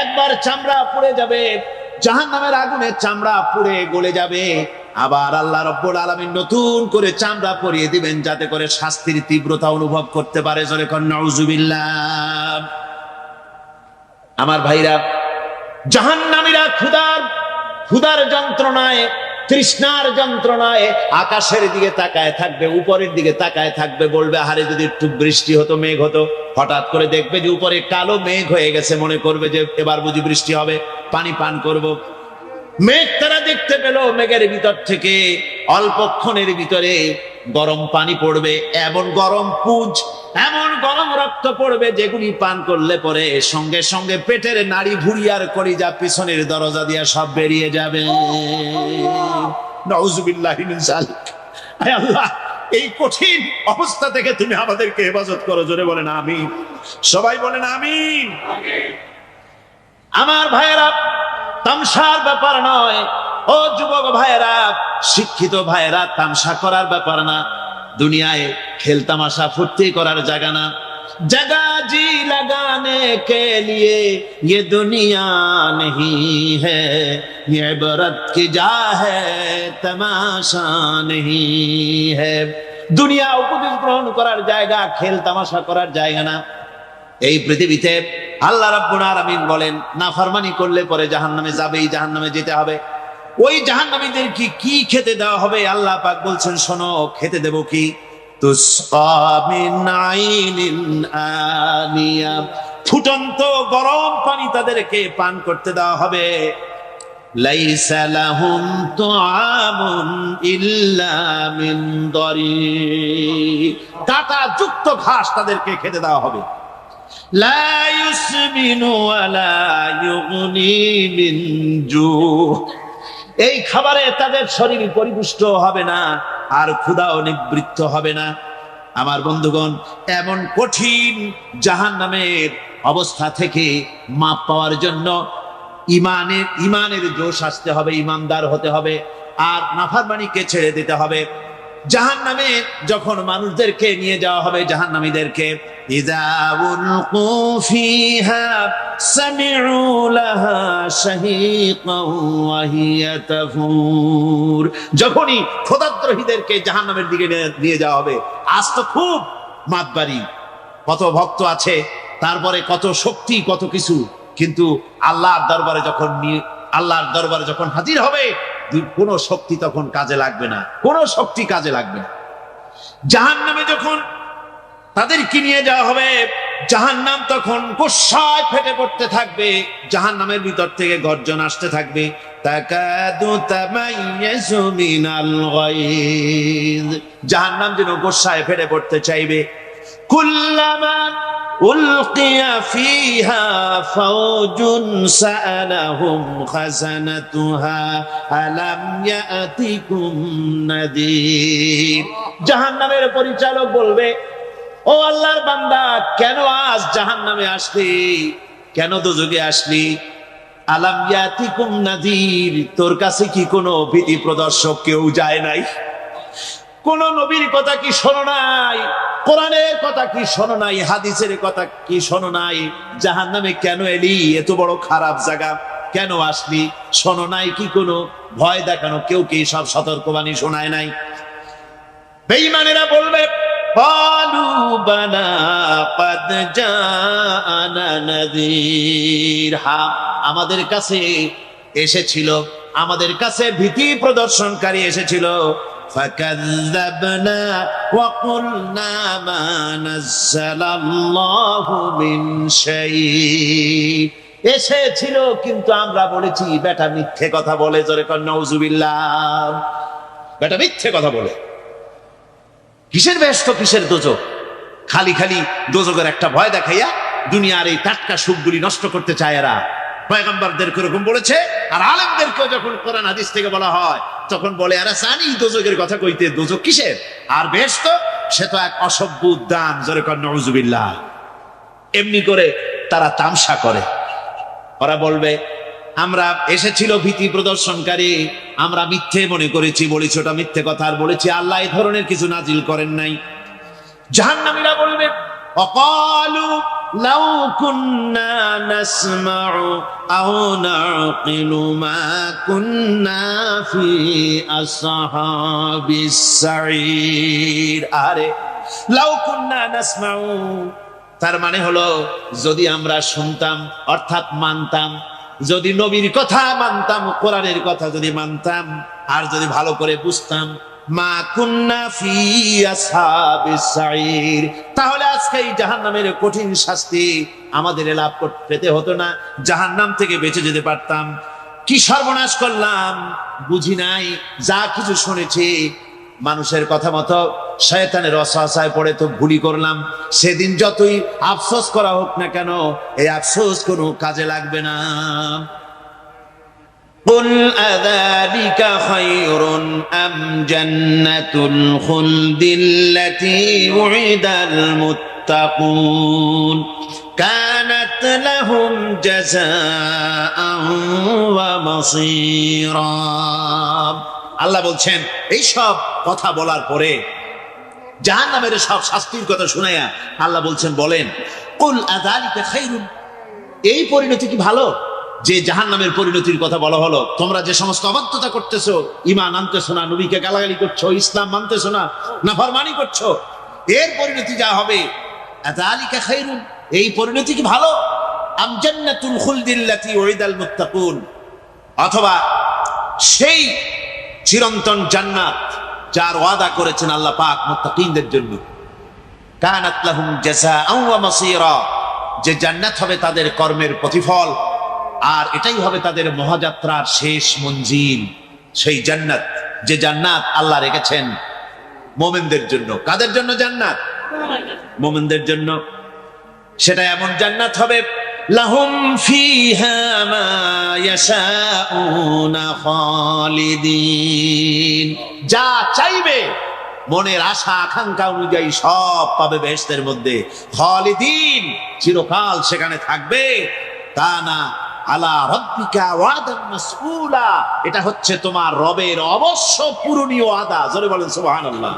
একবার চামড়া পুড়ে যাবে, জাহান্নামের আগুনে চামড়া পুড়ে গলে যাবে, আবার আল্লাহ রাব্বুল আলামিন নতুন করে চামড়া পরিয়ে দিবেন যাতে করে শাস্তির তীব্রতা অনুভব করতে পারে। জোরে কোন নাউজুবিল্লাহ। আমার ভাইরা, জাহান্নামীরা ক্ষুধার যন্ত্রণায়, তৃষ্ণার যন্ত্রণায় আকাশের দিকে তাকায় থাকবে, উপরের দিকে তাকায় থাকবে, বলবে আরে যদি একটু বৃষ্টি হতো, মেঘ হতো। হঠাৎ করে দেখবে যে উপরে কালো মেঘ হয়ে গেছে, মনে করবে যে এবার বুঝি বৃষ্টি হবে, পানি পান করব। মেঘ তারা দেখতে পেল, মেঘের ভিতর থেকে অল্পক্ষণের ভিতরে গরম পানি পড়বে, এমন গরম পুঁজ, এমন গরম রক্ত পড়বে যেগুলি পান করলে পরে সঙ্গে সঙ্গে পেটের নাড়ি ভুঁড়ি আর কলিজা পিছনের দরজা দিয়ে সব বেরিয়ে যাবে। নাউজুবিল্লাহি মিন যালিক। আয় আল্লাহ, এই কঠিন অবস্থা থেকে তুমি আমাদেরকে হেফাজত করো। জোরে বলেন আমিন। সবাই বলেন আমিন। আমার ভাইয়েরা, তামসার ব্যাপার নয়। ও যুবক ভাইয়েরা, শিক্ষিত ভাইয়েরা, তামসা করার ব্যাপার না। দুনিয়ায় খেল তামাশা ফুর্তি করার জায়গা না। जगह जी लगाने के लिए ये दुनिया नहीं है, ये इबरत की जा है तमाशा नहीं है। দুনিয়া উপদেশ গ্রহণ করার জায়গা, খেল তামাশা করার জায়গা না। এই পৃথিবীতে আল্লাহ রাব্বুল আলামিন বলেন, নাফরমানি করলে পরে জাহান্নামে যাবেই, জাহান্নামে যেতে হবে। ওই জাহান্নামীদের কি খেতে দেওয়া হবে? আল্লাহ পাক বলছেন, শোনো, খেতে দেব কি? তুসকা মিন আইনিন আনিয়া, ফুটন্ত গরম পানি তাদেরকে পান করতে দেওয়া হবে। লাইসা লাহুম তুআমুন ইল্লা মিন দারি, কাঁটা যুক্ত ঘাস তাদেরকে খেতে দেওয়া হবে। লা ইউসমিনু ওয়ালা ইউগনি মিন জু, এই খাবারে তাদের শরীর পরিপুষ্ট হবে না, আর ক্ষুধাও নিবৃত্ত হবে না। আমার বন্ধুগণ, এমন কঠিন জাহান্নামের অবস্থা থেকে মাপ পাওয়ার জন্য ইমানের জোশ আসতে হবে, ইমানদার হতে হবে, আর নাফরমানিকে ছেড়ে দিতে হবে। জাহান্নামে যখন মানুষদেরকে নিয়ে যাওয়া হবে, জাহান্নামীদেরকে, ইযা উলকু ফিহা সামিউ লাহা শাহীকান ওয়া হিয়া তাফুর, যখনই খোদাদ্রোহীদেরকে জাহান্নামের দিকে নিয়ে যাওয়া হবে, আজ তো খুব মাতবাড়ি, কত ভক্ত আছে, তারপরে কত শক্তি, কত কিছু, কিন্তু আল্লাহর দরবারে যখন হাজির হবে, কোন শক্তি তখন কাজে লাগবে না, কোন শক্তি কাজে লাগবে না। জাহান্নামে যখন তাদেরকে নিয়ে যাওয়া হবে, জাহান্নাম তখন গুসায় ফেটে পড়তে থাকবে, জাহান্নামের ভিতর থেকে গর্জন আসতে থাকবে, তাকাদু তামাইয়াজু মিনাল গায়জ, জাহান্নাম যেন গুসায় ফেটে পড়তে চাইবে। কুল্লামা উলকিয়া ফিহা ফাওজুন সাআলাহুম খাজানাতুহা আলাম ইয়াতিকুম নাদির, জাহান্নামের পরিচালক বলবে, ও আল্লাহর বান্দা, কেন আজ জাহান্নামে আসলি, কেন দোজখে আসলি? আলাম ইয়াতিকুম নাদির, তোর কাছে কি কোনো ভীতি প্রদর্শক কেউ যায় নাই? কোন নবীর কথা কি শোনো নাই? কোরআনের কথা কি শোনো নাই? হাদিসের কথা কি শোনো নাই? জাহান্নামে কেন এলি? এত বড় খারাপ জায়গা কেন আসলি? শোনো নাই কি কোনো ভয় দেখানো কেউ কি সব সতর্কবাণী শোনায় নাই? বেঈমানেরা বলবে, ক্বালু বালা ক্বাদ জাআনা নাযীর, হ্যাঁ, আমাদের কাছে এসেছিল, আমাদের কাছে ভীতি প্রদর্শনকারী এসেছিল। ফাকাযযাবনা ওয়া কুলনা মা নাযালাল্লাহু মিন শাই, এসেছিল কিন্তু আমরা বলেছি বেটা মিথ্যে কথা বলে। জোরে কর নাউজুবিল্লাহ। বেটা মিথ্যে কথা বলে। কিসের ব্যস্ত, কিসের দোজখ? খালি খালি দোজখের একটা ভয় দেখাইয়া দুনিয়ার এই টাটকা সুখগুলি নষ্ট করতে চায় এরা। পয়গম্বরদেরকে এরকম বলেছে, আর আলেমদেরকেও যখন কোরআন হাদিস থেকে বলা হয় তখন বলে, এরা জানি দোজখের কথা কইতে, দোজখ কিসের? আর বেহেশত সে তো এক অসভ্য উদ্যান। জোরে কর নাউজুবিল্লাহ। এমনি করে তারা তামসা করে। ওরা বলবে, আমরা এসেছিল ভীতি প্রদর্শনকারী, আমরা মিথ্যে মনে করেছি, বলেছি ওটা মিথ্যে কথা, আর বলেছি আল্লাহ এই ধরনের কিছু নাজিল করেন নাই। জাহান্নামীরা বলবে অকালু লাউ কুন্না নাসমাউ আও নাকিলু মা কুন্না ফি আসহাবিস সাঈর। আরে লাউ কুন্না নাসমাউ, তার মানে হলো যদি আমরা শুনতাম অর্থাৎ মানতাম, যদি নবীর কথা মানতাম, কোরআনের কথা যদি মানতাম, আর যদি ভালো করে বুঝতাম, মা কুন্না ফি আসহাবিস সাঈর, তাহলে আজকে এই জাহান্নামের কঠিন শাস্তি আমাদের লাভ পেতে হতো না, জাহান্নাম থেকে বেঁচে যেতে পারতাম। কি সর্বনাশ করলাম, বুঝি নাই, যা কিছু শুনেছি মানুষের কথা মতো শয়তানের ওয়াসওয়াসায় পড়ে তো ভুলই করলাম। সেদিন যতই আফসোস করা হোক না কেন, এই আফসোস কোনো কাজে লাগবে না। قل أذلك خير أم جنة الخلد التي وعد المتقون كانت لهم جزاء ومصيرا। আল্লাহ বলছেন এই সব কথা বলার পরে, জাহান্নামের সব শাস্তির কথা শুনাইয়া আল্লাহ বলছেন বলেন, কুল আযালিকা খায়রুন, এই পরিণতি কি ভালো যে জাহান্নামের পরিণতির কথা বলা হলো? তোমরা যে সমস্ত অবাধ্যতা করতেছো, ঈমান আনতেছো না, নবীকে গালাগালি করছো, ইসলাম মানতেছো না, নাফরমানি করছো, এর পরিণতি যা হবে, আযালিকা খায়রুন, এই পরিণতি কি ভালো? আম জান্নাতুল খুলদিল্লাতী উইদাল মুত্তাকুন, অথবা সেই চিরন্তন জান্নাত যার ওয়াদা করেছেন আল্লাহ পাক মুত্তাকিনদের জন্য, কানাত লাহুম জাযাআন ওয়া মাসীরা, যে জান্নাত হবে তাদের কর্মের প্রতিফল, আর এটাই হবে তাদের মহাযাত্রার শেষ মঞ্জিল। সেই জান্নাত, যে জান্নাত আল্লাহ রেখেছেন মুমিনদের জন্য। কাদের জন্য জান্নাত? মুমিনদের জন্য। সেটা এমন জান্নাত হবে, লাহুম ফিহা মা ইয়াশাউনা খালিদিন, যা চাইবে মনের আশা আকাঙ্ক্ষা অনুযায়ী সব পাবে বেহেশতের মধ্যে। খালিদিন, চিরকাল সেখানে থাকবে। তা না আলা রাব্বিকা ওয়াদান মাসউলা, এটা হচ্ছে তোমার রবের অবশ্য পূরণীয় ওয়াদা। জোরে বলেন সুবহানাল্লাহ।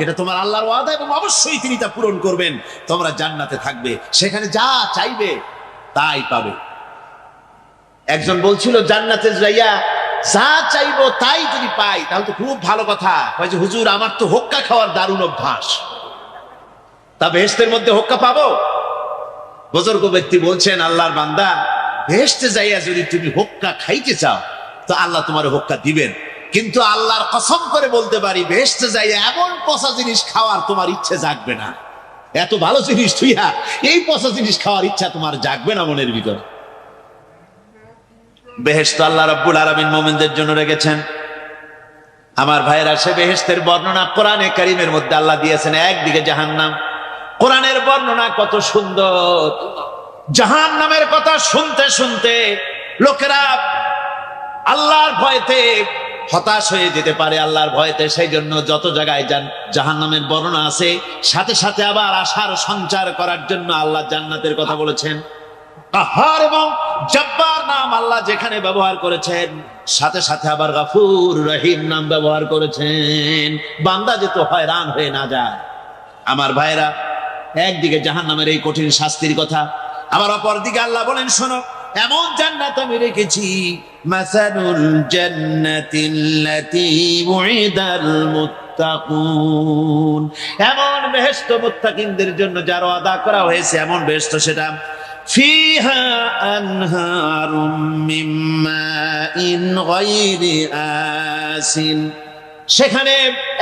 এটা তোমার আল্লাহর ওয়াদা এবং অবশ্যই তিনি তা পূরণ করবেন। তোমরা জান্নাতে থাকবে, সেখানে যা চাইবে তাই পাবে। একজন বলছিল জান্নাতে যাইয়া যা চাইবো তাই যদি পাই তাহলে তো খুব ভালো কথা। কয় যে হুজুর আমার তো হোক্কা খাওয়ার দারুণ অভ্যাস, তা বেহেশতের মধ্যে হোক্কা পাবো? বুজুর্গ ব্যক্তি বলছেন, আল্লাহর বান্দা, বেহেশতে যাইয়া যদি তুমি হোক্কা খাইতে চাও তো আল্লাহ তোমার হোক্কা দিবেন, কিন্তু আল্লাহর কসম করে বলতে পারি বেহেশতে যাইয়া এমন পচা জিনিস খাওয়ার তোমার ইচ্ছে জাগবে না। এত ভালো জিনিস তুইয়া এই পচা জিনিস খাওয়ার ইচ্ছা তোমার জাগবে না মনের ভিতরে। বেহেশত আল্লাহ রাব্বুল আলামিন মুমিনদের জন্য রেখেছেন। আমার ভাইয়েরা, সে বেহেশতের বর্ণনা কোরআনে কারীমের মধ্যে আল্লাহ দিয়েছেন। একদিকে জাহান্নাম, কোরআনের বর্ণনা কত সুন্দর। জাহান্নামের কথা শুনতে শুনতে লোকেরা আল্লাহর ভয়তে হতাশ হয়ে যেতে পারে, আল্লাহর ভয়তে। সেই জন্য যত জায়গায় জাহান্নামের বর্ণনা আছে, সাথে সাথে আবার আশার সঞ্চার করার জন্য আল্লাহ জান্নাতের কথা বলেছেন। কাহার এবং জব্বার নাম আল্লাহ যেখানে ব্যবহার করেছেন, সাথে সাথে আবার গফুর রহিম নাম ব্যবহার করেছেন, বান্দা যেত হয়রান হয়ে না যায়। আমার ভাইরা, একদিকে জাহান্নামের এই কঠিন শাস্তির কথা, আবার অপর দিকে আল্লাহ বলেন, শোনো, এমন জান্নাত আমি রেখেছি, মাসালুল জান্নাতিল্লাতী উইদাল মুত্তাকুন, এমন বেহেশত মুত্তাকিনদের জন্য যার ওয়াদা করা হয়েছে, এমন বেহেশত সেটা, ফিহা আনহারুম মিন মাইন গায়রি আসিন, সেখানে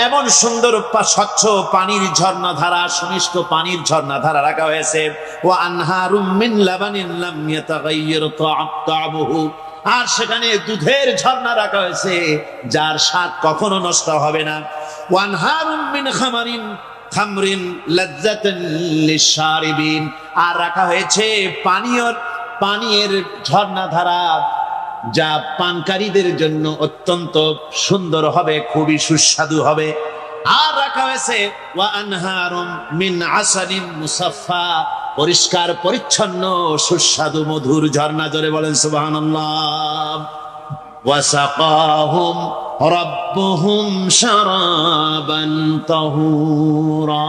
এমন সুন্দর স্বচ্ছ পানির ঝর্ণাধারা, সুমিষ্ট পানির ঝর্ণাধারা রাখা হয়েছে। ওয়া আনহারুম মিন লাবানিন লাম ইয়াতাগায়্যার তা'আমুহু, আর সেখানে দুধের ঝর্ণা রাখা হয়েছে যার স্বাদ কখনো নষ্ট হবে না। ওয়া আনহারুম মিন খামরিন লাযযাতান লিশ-শারিবিন, আর রাখা হয়েছে পানীয়ের ঝর্ণাধারা যা পানকারীদের জন্য অত্যন্ত সুন্দর হবে, খুবই সুস্বাদু হবে। আর রাখা হয়েছে ওয়া আনহারুম মিন আসালিন মুসাফফা, পরিষ্কার পরিচ্ছন্ন সুস্বাদু মধুর ঝর্ণা। জোরে বলেন সুবহানাল্লাহ। ওয়া সাকাহুম রাব্বুহুম শারাবান তাহুরা,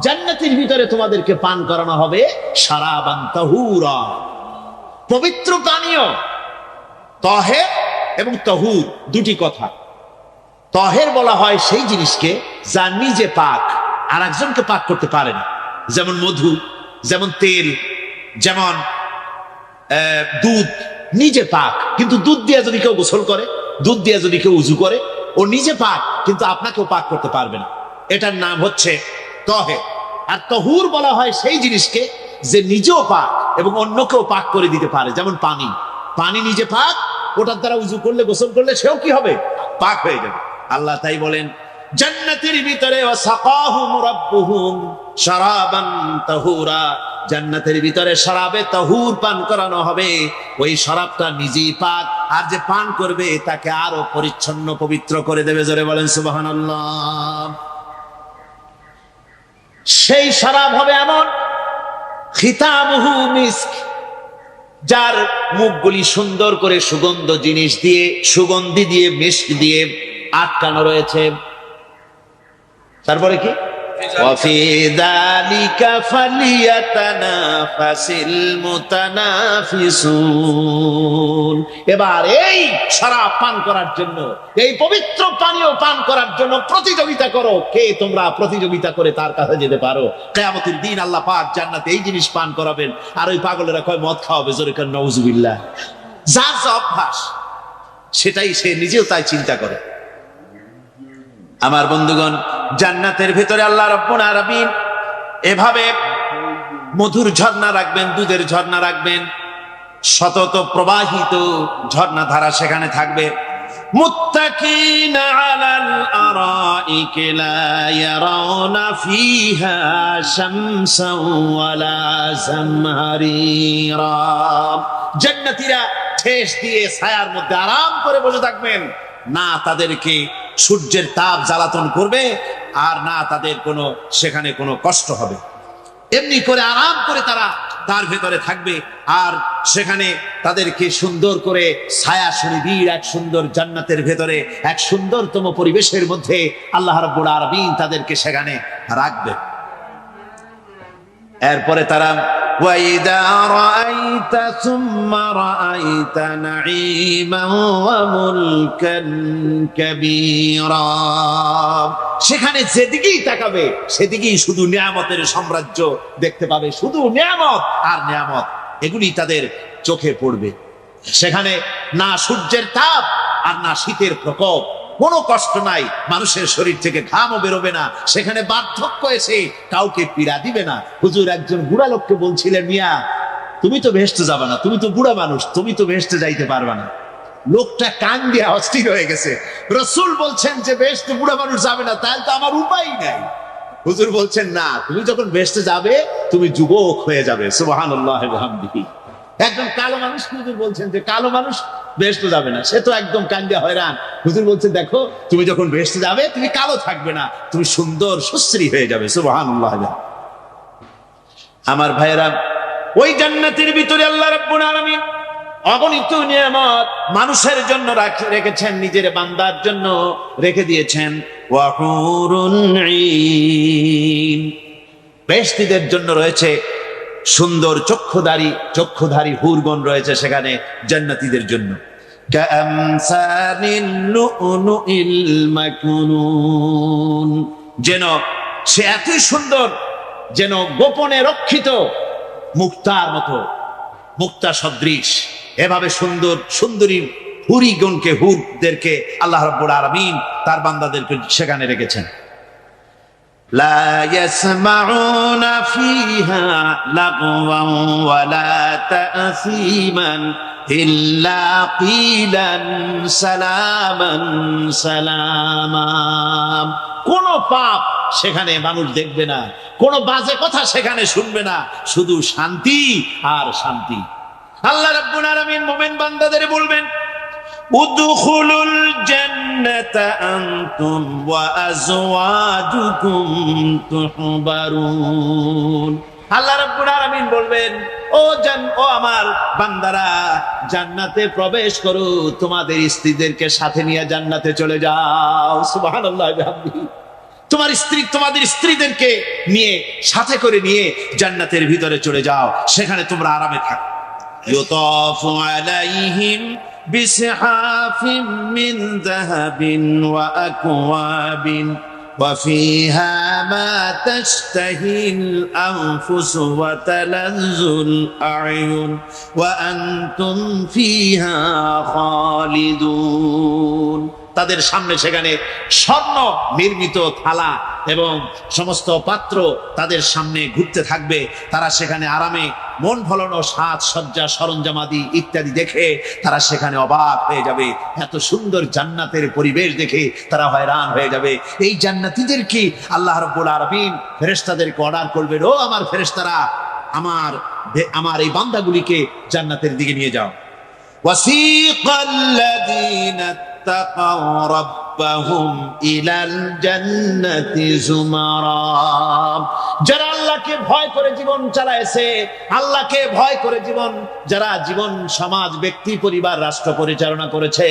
জান্নাতের ভিতরে তোমাদেরকে পান করানো হবে শারাবান তাহুরা, পবিত্র পানীয়। তাহের এবং তাহুর দুটি কথা। তাহের বলা হয় সেই জিনিসকে যা নিজে পাক আর একজনকে পাক করতে পারে না, যেমন মধু, যেমন তেল, যেমন দুধ নিজে পাক, কিন্তু দুধ দিয়ে যদি কেউ গোসল করে, দুধ দিয়ে যদি কেউ উজু করে, ও নিজে পাক কিন্তু আপনাকেও পাক করতে পারবে না। এটার নাম হচ্ছে তাহের। আর তাহুর বলা হয় সেই জিনিসকে যে নিজেও পাক এবং অন্যকেও পাক করে দিতে পারে, যেমন পানি। পানি নিজে পাক, ওটার দ্বারা উজু করলে, গোসল করলে সেও কি হবে? পাক হয়ে যাবে। আল্লাহ তাই বলেন জান্নাতের ভিতরে ওয়াসাকাহুম রাব্বুহুম শারাবান তাহুরা, জান্নাতের ভিতরে শরাবে তাহুর পান করানো হবে। ওই শরাবটা নিজেই পাক, আর যে পান করবে তাকে আরো পরিচ্ছন্ন পবিত্র করে দেবে। জোরে বলেন সুবহানাল্লাহ। সেই শরাব হবে এমন, খিতামুহু মিস্ক, যার মুখগুলি সুন্দর করে সুগন্ধ জিনিস দিয়ে, সুগন্ধি দিয়ে, মিস্ক দিয়ে আটকানো রয়েছে। তারপরে কি? ওয়াফি যালিকা ফালিয়াতানাফাসিল মুতানাফিসুন। এবার এই শরাব পান করার জন্য, এই পবিত্র পানীয় পান করার জন্য প্রতিযোগিতা করো। কে তোমরা প্রতিযোগিতা করে তার কাছে যেতে পারো? কিয়ামতের দিন আল্লাহ পাক জান্নাতে এই জিনিস পান করাবেন, আর ওই পাগলেরা কয় মদ খাওয়াবে। জোরে কান নাউজুবিল্লাহ। যার যা অভ্যাস সেটাই সে নিজেও তাই চিন্তা করে। আমার বন্ধুগণ, জান্নাতের ভিতরে আল্লাহ রাব্বুল আলামিন এভাবে মধুর ঝর্ণা রাখবেন, দুধের ঝর্ণা রাখবেন, সতত প্রবাহিত ঝর্ণা ধারা সেখানে থাকবে। মুত্তাকিনা আলাল আরাইকি লা ইয়ারাউনা ফিহা শামসান ওয়ালা জামহারিরা। জান্নাতীরা ঠেস দিয়ে ছায়ার মধ্যে আরাম করে বসে থাকবেন, না তাদেরকে সূর্যের তাপ জ্বালাতন করবে, আর না তাদের কোনো সেখানে কোনো কষ্ট হবে। এমনি করে আরাম করে তারা তার ভেতরে থাকবে, আর সেখানে তাদেরকে সুন্দর করে ছায়া সুনিবিড় এক সুন্দর জান্নাতের ভেতরে এক সুন্দরতম পরিবেশের মধ্যে আল্লাহ রাব্বুল আলামিন তাদেরকে সেখানে রাখবে। এরপরে তারা وَإِذَا رَأَيْتَ ثُمَّ رَأَيْتَ نَعِيمًا وَمُلْكًا كَبِيرًا। সেখানে যেদিকেই তাকাবে সেদিকেই শুধু নিয়ামতের সাম্রাজ্য দেখতে পাবে, শুধু নিয়ামত আর নিয়ামত, এগুলি তাদের চোখে পড়বে। সেখানে না সূর্যের তাপ আর না শীতের প্রকোপ, কোনো কষ্ট নাই, মানুষের শরীর থেকে ঘামও বেরোবে না, সেখানে বার্ধক্য এসে কাউকে পীড়া দিবে না। হুজুর একজন বুড়া লোককে বলছিলেন, মিয়া তুমি তো বেহেশতে যাবে না, তুমি তো বুড়া মানুষ, তুমি তো বেহেশতে যাইতে পারবে না। লোকটা কান দিয়ে অস্থির হয়ে গেছে। রাসূল বলছেন যে বেহেশতে বুড়া মানুষ যাবে না, তাহলে তো আমার উপায় নাই। হুজুর বলছেন না, তুমি যখন বেহেশতে যাবে তুমি যুবক হয়ে যাবে। সুবহানাল্লাহ ওয়া বিহামদিহি। একজন কালো মানুষ হুজুর বলছেন যে কালো মানুষ বেহেশতে যাবে না, সে তো একদম কান্দিয়া হয়রান। হুজুর বলছেন দেখো, তুমি যখন বেহেশতে যাবে তুমি কালো থাকবে না, তুমি সুন্দর সুশ্রী হয়ে যাবে। সুবহানাল্লাহ। আমার ভাইয়েরা, ওই জান্নাতের ভিতরে আল্লাহ রাব্বুল আলামিন অগণিত নিয়ামত মানুষের জন্য রেখেছেন, নিজের বান্দার জন্য রেখে দিয়েছেন। ওয়া হুরুন ঈন, বেহেশতীদের জন্য রয়েছে সুন্দর চক্ষুধারী হুরগণ রয়েছে সেখানে জান্নাতীদের জন্য। কাআমসালিল লুউলুইল মাকনুন, যেন সে এতই সুন্দর, যেন গোপনে রক্ষিত মুক্তার মতো, মুক্তা সদৃশ। এভাবে সুন্দর সুন্দরী হুরিগণকে, হুরদেরকে আল্লাহ রাব্বুল আলামিন তার বান্দাদেরকে সেখানে রেখেছেন। لا يسمعون فيها لغوا ولا تأثيما إلا قيلا سلاما سلاما। কোন পাপ সেখানে মানুষ দেখবে না, কোন বাজে কথা সেখানে শুনবে না, শুধু শান্তি আর শান্তি। আল্লাহ রাব্বুল আলামিন মুমিন বান্দাদের বলবেন, উদখুলুল জান্নাতা আনতুম ওয়া আজওয়াজুকুম তুহবারুন। আল্লাহ রাব্বুল আলামিন বলবেন, ও আমার বান্দারা, জান্নাতে প্রবেশ করো, তোমাদের স্ত্রীদেরকে সাথে নিয়ে জান্নাতে চলে যাও। সুবহানাল্লাহ বিহামদিহি। তোমাদের স্ত্রীদেরকে নিয়ে, সাথে করে নিয়ে জান্নাতের ভিতরে চলে যাও, সেখানে তোমরা আরামে থাকো। ইউতাফু আলাইহিম বিসহাফিম মিন যাহাবিন ওয়া আকওয়াবিন وفيها ما تشتهي الأنفس وتلذ الأعين وأنتم فيها خالدون। তাদের সামনে সেখানে স্বর্ণ নির্মিত থালা এবং সমস্ত পাত্র তাদের সামনে ঘুরতে থাকবে। তারা সেখানে আরামে মন ভোলানো সাজ সজ্জা সরঞ্জামাদি ইত্যাদি দেখে তারা সেখানে অবাক হয়ে যাবে। এত সুন্দর জান্নাতের পরিবেশ দেখে তারা হয়রান হয়ে যাবে। এই জান্নাতীদেরকে আল্লাহ রাব্বুল আলামিন ফেরেশতাদেরকে অর্ডার করবেন, ও আমার ফেরেশতারা, আমার এই বান্দাগুলিকে জান্নাতের দিকে নিয়ে যাও। ওয়াসিকাল্লাযীনা اتقوا ربهم إلى الجنة زمرا। যারা আল্লাহকে ভয় করে জীবন চালায়ছে, আল্লাহকে ভয় করে যারা জীবন সমাজ ব্যক্তি পরিবার রাষ্ট্র পরিচালনা করেছে,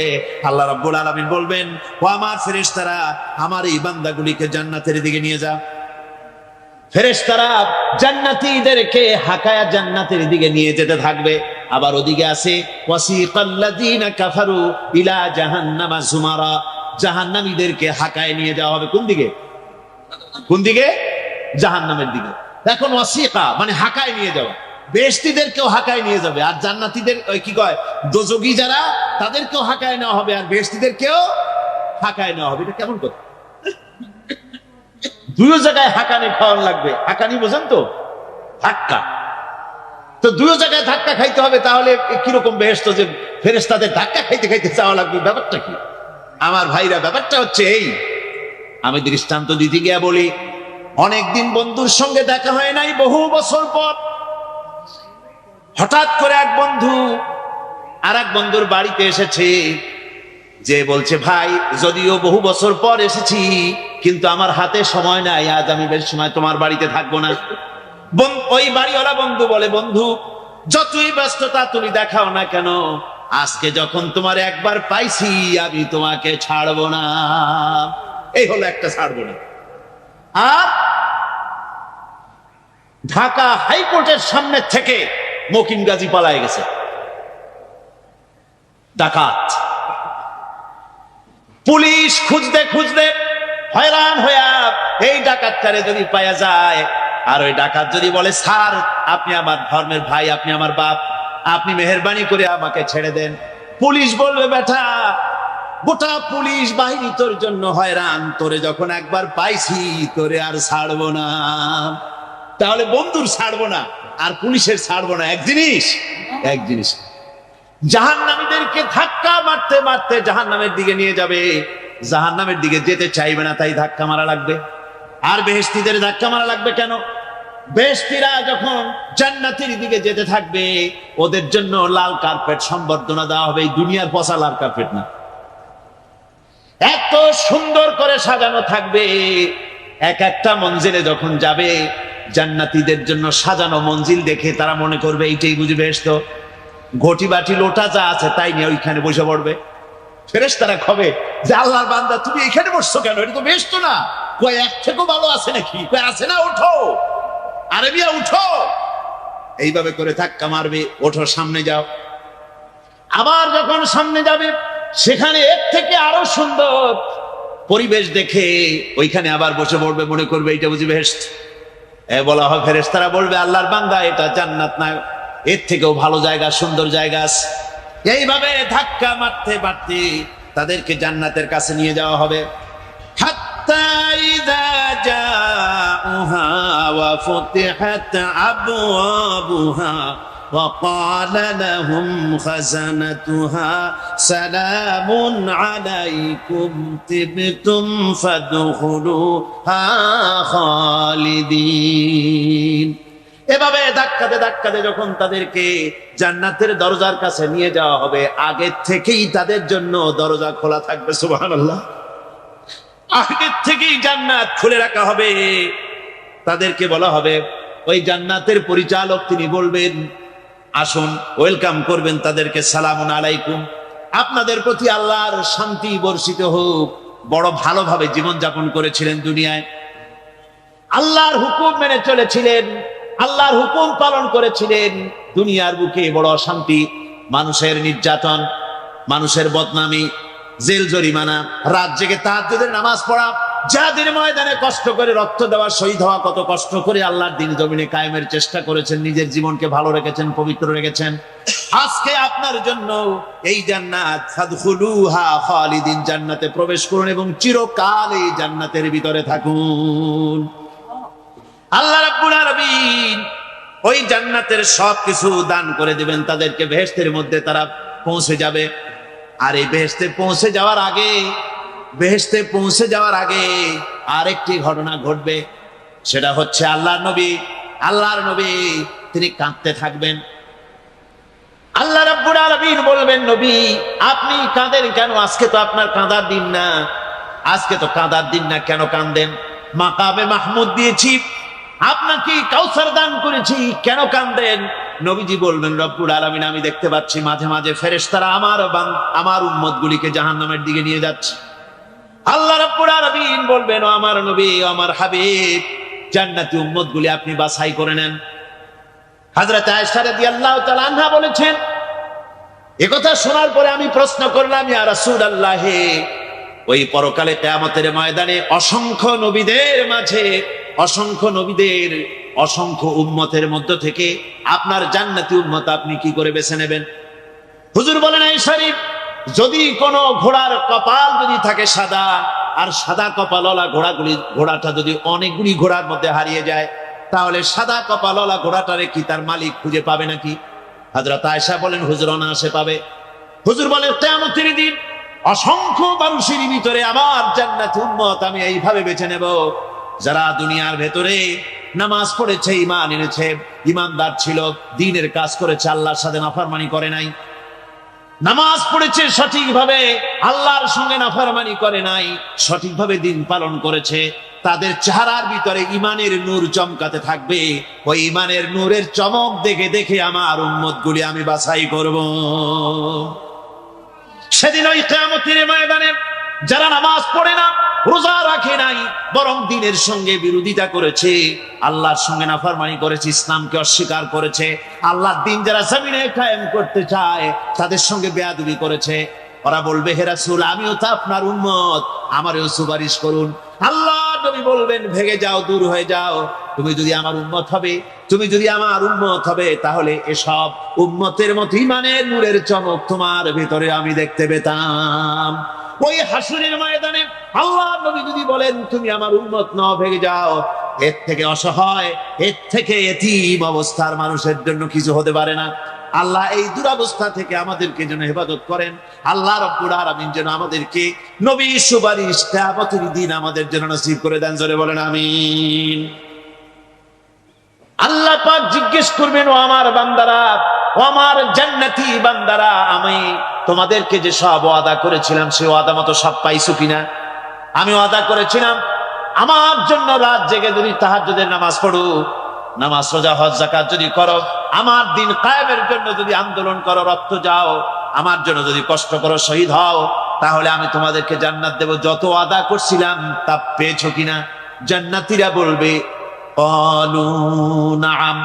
আল্লাহ রাব্বুল আলামিন বলবেন, ও আমার ফেরেশতারা, আমার এই বান্দাগুলিকে জান্নাতের দিকে নিয়ে যাও। ফেরেশতারা জান্নাতীদেরকে হাকায়া জান্নাতের দিকে নিয়ে যেতে থাকবে। আবার ওদিকে আছে ওয়াসিকাল্লাযীনা কাফারু ইলা জাহান্নামা যুমারা, জাহান্নামীদেরকে হাকায় নিয়ে যাওয়া হবে কোন দিকে? জাহান্নামের দিকে। এখন ওয়াসিকা মানে হাকায় নিয়ে যাওয়া, বেহেশতীদেরকেও হাকায় নিয়ে যাবে, আর জান্নাতীদের ওই কি কয় দোজখী যারা, তাদেরকেও হাকায় নেওয়া হবে, আর বেহেশতীদেরকেও হাকায় নেওয়া হবে। এটা কেমন কথা? দুই জায়গায় হাকানি খাওয়ানো লাগবে। হাকানি বোঝেন তো? ধাক্কা। তো দুই জায়গায় ধাক্কা খাইতে হবে, তাহলে কিরকম বেহেশত যে ফেরেশতাদের ধাক্কা খাইতে খাইতে চাওয়া লাগবে? ব্যাপারটা কি আমার ভাইরা? ব্যাপারটা হচ্ছে এই, আমি দৃষ্টান্ত দিতে গিয়া বলি, অনেকদিন বন্ধুর সঙ্গে দেখা হয় নাই, বহু বছর পর হঠাৎ করে এক বন্ধু আর এক বন্ধুর বাড়িতে এসেছে, যে বলছে, ভাই যদিও বহু বছর পর এসেছি, কিন্তু আমার হাতে সময় নাই, আজ আমি বেশ সময় তোমার বাড়িতে থাকবো না। ওই বাড়িওয়ালা বন্ধু বলে, বন্ধু যতই ব্যস্ততা তুমি দেখাও না কেন, আজকে যখন তোমার একবার পাইছি, আমি তোমাকে ছাড়বো না। এই হলো একটা ছাড়বো না। আর ঢাকা হাইকোর্টের সামনে থেকে মকিম গাজী পালায় গেছে, ডাকাত। পুলিশ খুঁজতে খুঁজতে হয়রান হইয়া এই ডাকাতটারে যদি পাওয়া যায়, আর ওই ডাকাত যদি বলে, স্যার আপনি আমার ধর্মের ভাই, আপনি আমার বাপ, আপনি মেহেরবানি করে আমাকে ছেড়ে দেন, পুলিশ বলবে, বেটা গোটা পুলিশ বাহিনী তোর জন্য হয়রান, তোরে যখন একবার পাইছি তোরে আর ছাড়বো না। তাহলে বন্ধুর ছাড়বো না আর পুলিশের ছাড়বো না এক জিনিস। জাহান্নামীদেরকে ধাক্কা মারতে মারতে জাহান্নামের দিকে নিয়ে যাবে, জাহান্নামের দিকে যেতে চাইবে না, তাই ধাক্কা মারা লাগবে। আর বেহেশতীদের ধাক্কা মারা লাগবে কেন? বেহেশতীরা যখন জান্নাতের দিকে যেতে থাকবে, ওদের জন্য লাল কার্পেট সম্বর্ধনা দেওয়া হবে। এই দুনিয়ার পচা লাল কার্পেট না, এত সুন্দর করে সাজানো থাকবে। এক একটা মঞ্জিলে যখন যাবে, জান্নাতীদের জন্য সাজানো মঞ্জিল দেখে তারা মনে করবে এইটাই বুঝি বেহেশত। ঘটি বাটি লোটা যা আছে তাই নিয়ে ওইখানে বসে পড়বে। ফেরেশতারা খবে যে, আল্লাহর বান্দা তুমি এখানে বসছো কেন? এটা তো বেহেশত না। কয় এক থেকেও ভালো আছে নাকি? কয় আছে না, ওঠো আরে মিয়া উঠো। এইভাবে করে ধাক্কা মারবে, ওঠো সামনে যাও। আবার যখন সামনে যাবে, সেখানে এর থেকে আরো সুন্দর পরিবেশ দেখে ওইখানে আবার বসে পড়বে, মনে করবে এইটা বুঝি বেহেশত। বলা হয়, ফেরেশতারা বলবে, আল্লাহর বান্দা এটা জান্নাত না, এর থেকেও ভালো জায়গা, সুন্দর জায়গা আছে। এইভাবে ধাক্কা মারতে মারতে তাদেরকে জান্নাতের কাছে নিয়ে যাওয়া হবে। হাত্তা ইযা জাউহা ওয়া ফুতিহাত আবওয়াবুহা ওয়া ক্বালা লাহুম খাযানাতুহা সালামুন আলাইকুম তিবতুম ফাদখুলুহা খালিদিন। এভাবে ধাক্কাতে যখন তাদেরকে জান্নাতের দরজার কাছে নিয়ে যাওয়া হবে, আগে থেকেই তাদের জন্য দরজা খোলা থাকবে। সুবহানাল্লাহ। আগে থেকেই জান্নাত খুলে রাখা হবে। তাদেরকে বলা হবে, ওই জান্নাতের পরিচালক তিনি বলবেন, আসুন, ওয়েলকাম করবেন তাদেরকে, সালামুন আলাইকুম, আপনাদের প্রতি আল্লাহর শান্তি বর্ষিত হোক। বড় ভালোভাবে জীবনযাপন করেছিলেন দুনিয়ায়, আল্লাহর হুকুম মেনে চলেছিলেন, আল্লাহর হুকুম পালন করেছিলেন। দুনিয়ার বুকে বড় অশান্তি, মানুষের নির্যাতন, মানুষের বদনামি, জেল জরিমানা, রাত জেগে তাহাজ্জুদের নামাজ পড়া, যাদের ময়দানে কষ্ট করে রক্ত দেওয়া, শহীদ হওয়া, কত কষ্ট করে আল্লাহর দ্বীন জমিনে কায়েমের চেষ্টা করেছেন, নিজের জীবনকে ভালো রেখেছেন, পবিত্র রেখেছেন। আজকে আপনার জন্য এই জান্নাত, ফাদখুলুহা খালিদিন, জান্নাতে প্রবেশ করুন এবং চিরকাল এই জান্নাতের ভিতরে থাকুন। আল্লাহ রাব্বুল আলামিন ওই জান্নাতের সবকিছু দান করে দিবেন তাদেরকে, বেহেশতের মধ্যে তারা পৌঁছে যাবে। আর এই বেহেশতে পৌঁছে যাওয়ার আগে আরেকটি ঘটনা ঘটবে, সেটা হচ্ছে আল্লাহর নবী তিনি কাঁদতে থাকবেন। আল্লাহ রাব্বুল আলামিন বলবেন, নবী আপনি কাঁদেন কেন? আজকে তো আপনার কাঁদার দিন না, কেন কাঁদেন? মাকামে মাহমুদ দিয়েছি, আপনাকে কাউসার দান করেছি, কেন কাঁদেন? নবীজি বলবেন, রব্বুল আলামিন আমি দেখতে পাচ্ছি মাঝে মাঝে ফেরেশতারা আমার উম্মতগুলিকে জাহান্নামের দিকে নিয়ে যাচ্ছে। আল্লাহ রাব্বুল আলামিন বলবেন, ও আমার নবী, ও আমার হাবিব, জান্নাতি উম্মতগুলি আপনি বাছাই করে নেন। হযরত আয়েশা রাদিয়াল্লাহু তাআলা আনহা বলেছেন, একথা শোনার পরে আমি প্রশ্ন করলাম, ইয়া রাসূলুল্লাহ, ওই পরকালে কিয়ামতের ময়দানে অসংখ্য নবীদের অসংখ্য উম্মতের মধ্য থেকে আপনার জান্নাতি উম্মত আপনি কি করে বেছে নেবেন? হুজুর বলেন, এই শরীফ, যদি কোনো ঘোড়ার কপাল যদি থাকে সাদা, আর সাদা কপালওয়ালা ঘোড়াটা যদি অনেকগুলি ঘোড়ার মধ্যে হারিয়ে যায়, তাহলে সাদা কপালওয়ালা ঘোড়াটারে কি তার মালিক খুঁজে পাবে নাকি? হযরত আয়েশা বলেন, হুজুর অনায়াসে পাবে। হুজুর বলেন, কিয়ামতের দিন অসংখ্য মানুষের ভিতরে আমার জান্নাতি উম্মত আমি এইভাবে বেছে নেব, যারা দুনিয়ার ভেতরে নামাজ পড়েছে, ঈমান এনেছে, ঈমানদার ছিল, দ্বীনের কাজ করেছে, আল্লাহর সাথে নাফরমানি করে নাই, নামাজ পড়েছে সঠিকভাবে, আল্লাহর সঙ্গে নাফরমানি করে নাই, সঠিকভাবে দ্বীন পালন করেছে, তাদের চেহারার ভিতরে ঈমানের নূর চমকাতে থাকবে। ওই ঈমানের নূরের চমক দেখে দেখে আমার উম্মতগুলি আমি বাছাই করব। সেদিন ওই কিয়ামতের ময়দানে যারা নামাজ পড়ে না, রোজা রাখে নাই, বরং দ্বীনের সঙ্গে বিরোধিতা করেছে, আল্লাহর সঙ্গে নাফরমানি করেছে, ইসলামকে অস্বীকার করেছে, আল্লাহর দ্বীন যারা জমিনে কায়েম করতে চায় তাদের সঙ্গে বেয়াদবি করেছে, ওরা বলবে, হে রাসূল, আমিও তো আপনার উম্মত, আমারও সুপারিশ করুন। আল্লাহ নবী বলবেন, ভেগে যাও, দূর হয়ে যাও, তুমি যদি আমার উম্মত হবে তাহলে এসব উম্মতের মতো ঈমানের নূরের চমক তোমার ভিতরে আমি দেখতে পেতাম। ওই হাসরের ময়দানে আল্লাহ নবী যদি বলেন, তুমি আমার উম্মত নও, ভেগে যাও, এর থেকে অসহায়, এর থেকে এতিম অবস্থার মানুষের জন্য কিছু হতে পারে না। আল্লাহ এই দুরবস্থা থেকে আমাদেরকে যেন হেফাজত করেন। আল্লাহ রাব্বুল আলামিন যেন আমাদেরকে নবীর সুপারিশ কিয়ামতের দিন আমাদের জন্য নসিব করে দেন, জোরে বলেন আমিন। আল্লাহ পাক জিজ্ঞেস করবেন, ও আমার বান্দারা, ও আমার জান্নাতি বান্দারা, আমি তোমাদেরকে যে সব ওয়াদা করেছিলাম সে ওয়াদা মতো সব পাইছো কিনা? আমি ওয়াদা করেছিলাম আমার জন্য রাত জেগে যদি তাহাজ্জুদের নামাজ পড়ো, নামাজ, রোজা, হজ, যাকাত যদি করো, আমার দিন কায়েমের জন্য যদি আন্দোলন করো, রক্ত যাও, আমার জন্য যদি কষ্ট করো, শহীদ হও, তাহলে আমি তোমাদেরকে জান্নাত দেব। যত ওয়াদা করছিলাম তা পেয়েছো কিনা? জান্নাতীরা বলবে, ক্বালু নাআম,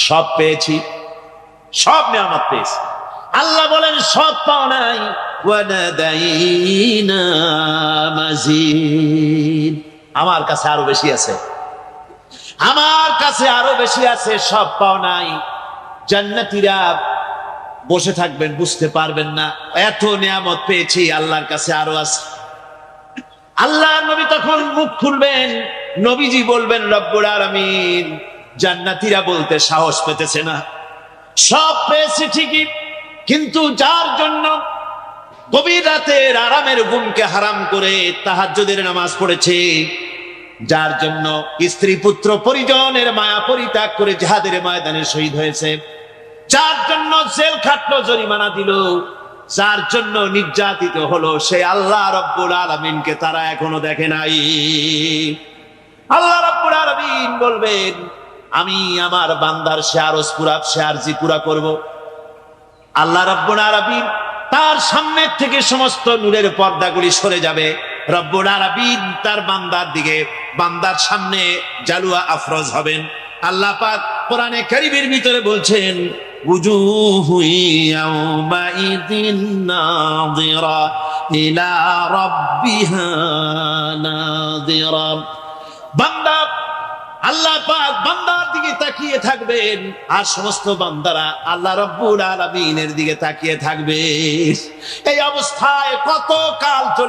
সব পেয়েছি, সব নিয়ামত পেয়েছি। আল্লাহ বলেন, সব পাও নাই, ওয়ানাদাইনা মাজিদ, আমার কাছে আরো বেশি আছে, আমার কাছে আরো বেশি আছে, সব পাও নাই। জান্নাতীরা বসে থাকবেন, বুঝতে পারবেন না, এত নিয়ামত পেয়েছি, আল্লাহর কাছে আরো আছে। আল্লাহ নবী তখন মুখ খুলবেন, নবীজি বলবেন, রব্বুল আলামিন, জান্নাতীরা বলতে সাহস পেতেছে না, সব পেয়েছে ঠিকই, কিন্তু যার জন্য গভীর রাতের আরামের ঘুমকে হারাম করে তাহাজ্জুদের নামাজ পড়েছে, যার জন্য স্ত্রী পুত্র পরিজনের মায়া পরিত্যাগ করে জিহাদের ময়দানে শহীদ হয়েছে, যার জন্য জেল খাটলো, জরিমানা দিল, যার জন্য নির্যাতিত হলো, সে আল্লাহ রাব্বুল আলামিনকে তারা এখনো দেখে নাই। আল্লাহ রাব্বুল আলামিন বলবেন, আমি আমার বান্দার শেয়ারস পুরা শেয়ারজি পুরা করব। আল্লাহ রাব্বুল আলামিন তার সামনের থেকে সমস্ত নূরের পর্দাগুলি সরে যাবে। রব্বুল আলামিন তার বান্দার দিকে, বান্দার সামনে জালুয়া আফরোজ হবেন। আল্লাহ পাক কোরআনে কারীমের ভিতরে বলছেন, উজুহু ইয়াওমাইদিন নাযিরা ইলা রাব্বিহা নাযিরা। বান্দা, আল্লাহ পাক বান্দার দিকে তাকিয়ে থাকবেন, আর সমস্ত বান্দারা আল্লাহ রাব্বুল আলামিনের দিকে তাকিয়ে থাকবে। এই অবস্থায় কত কাল চলে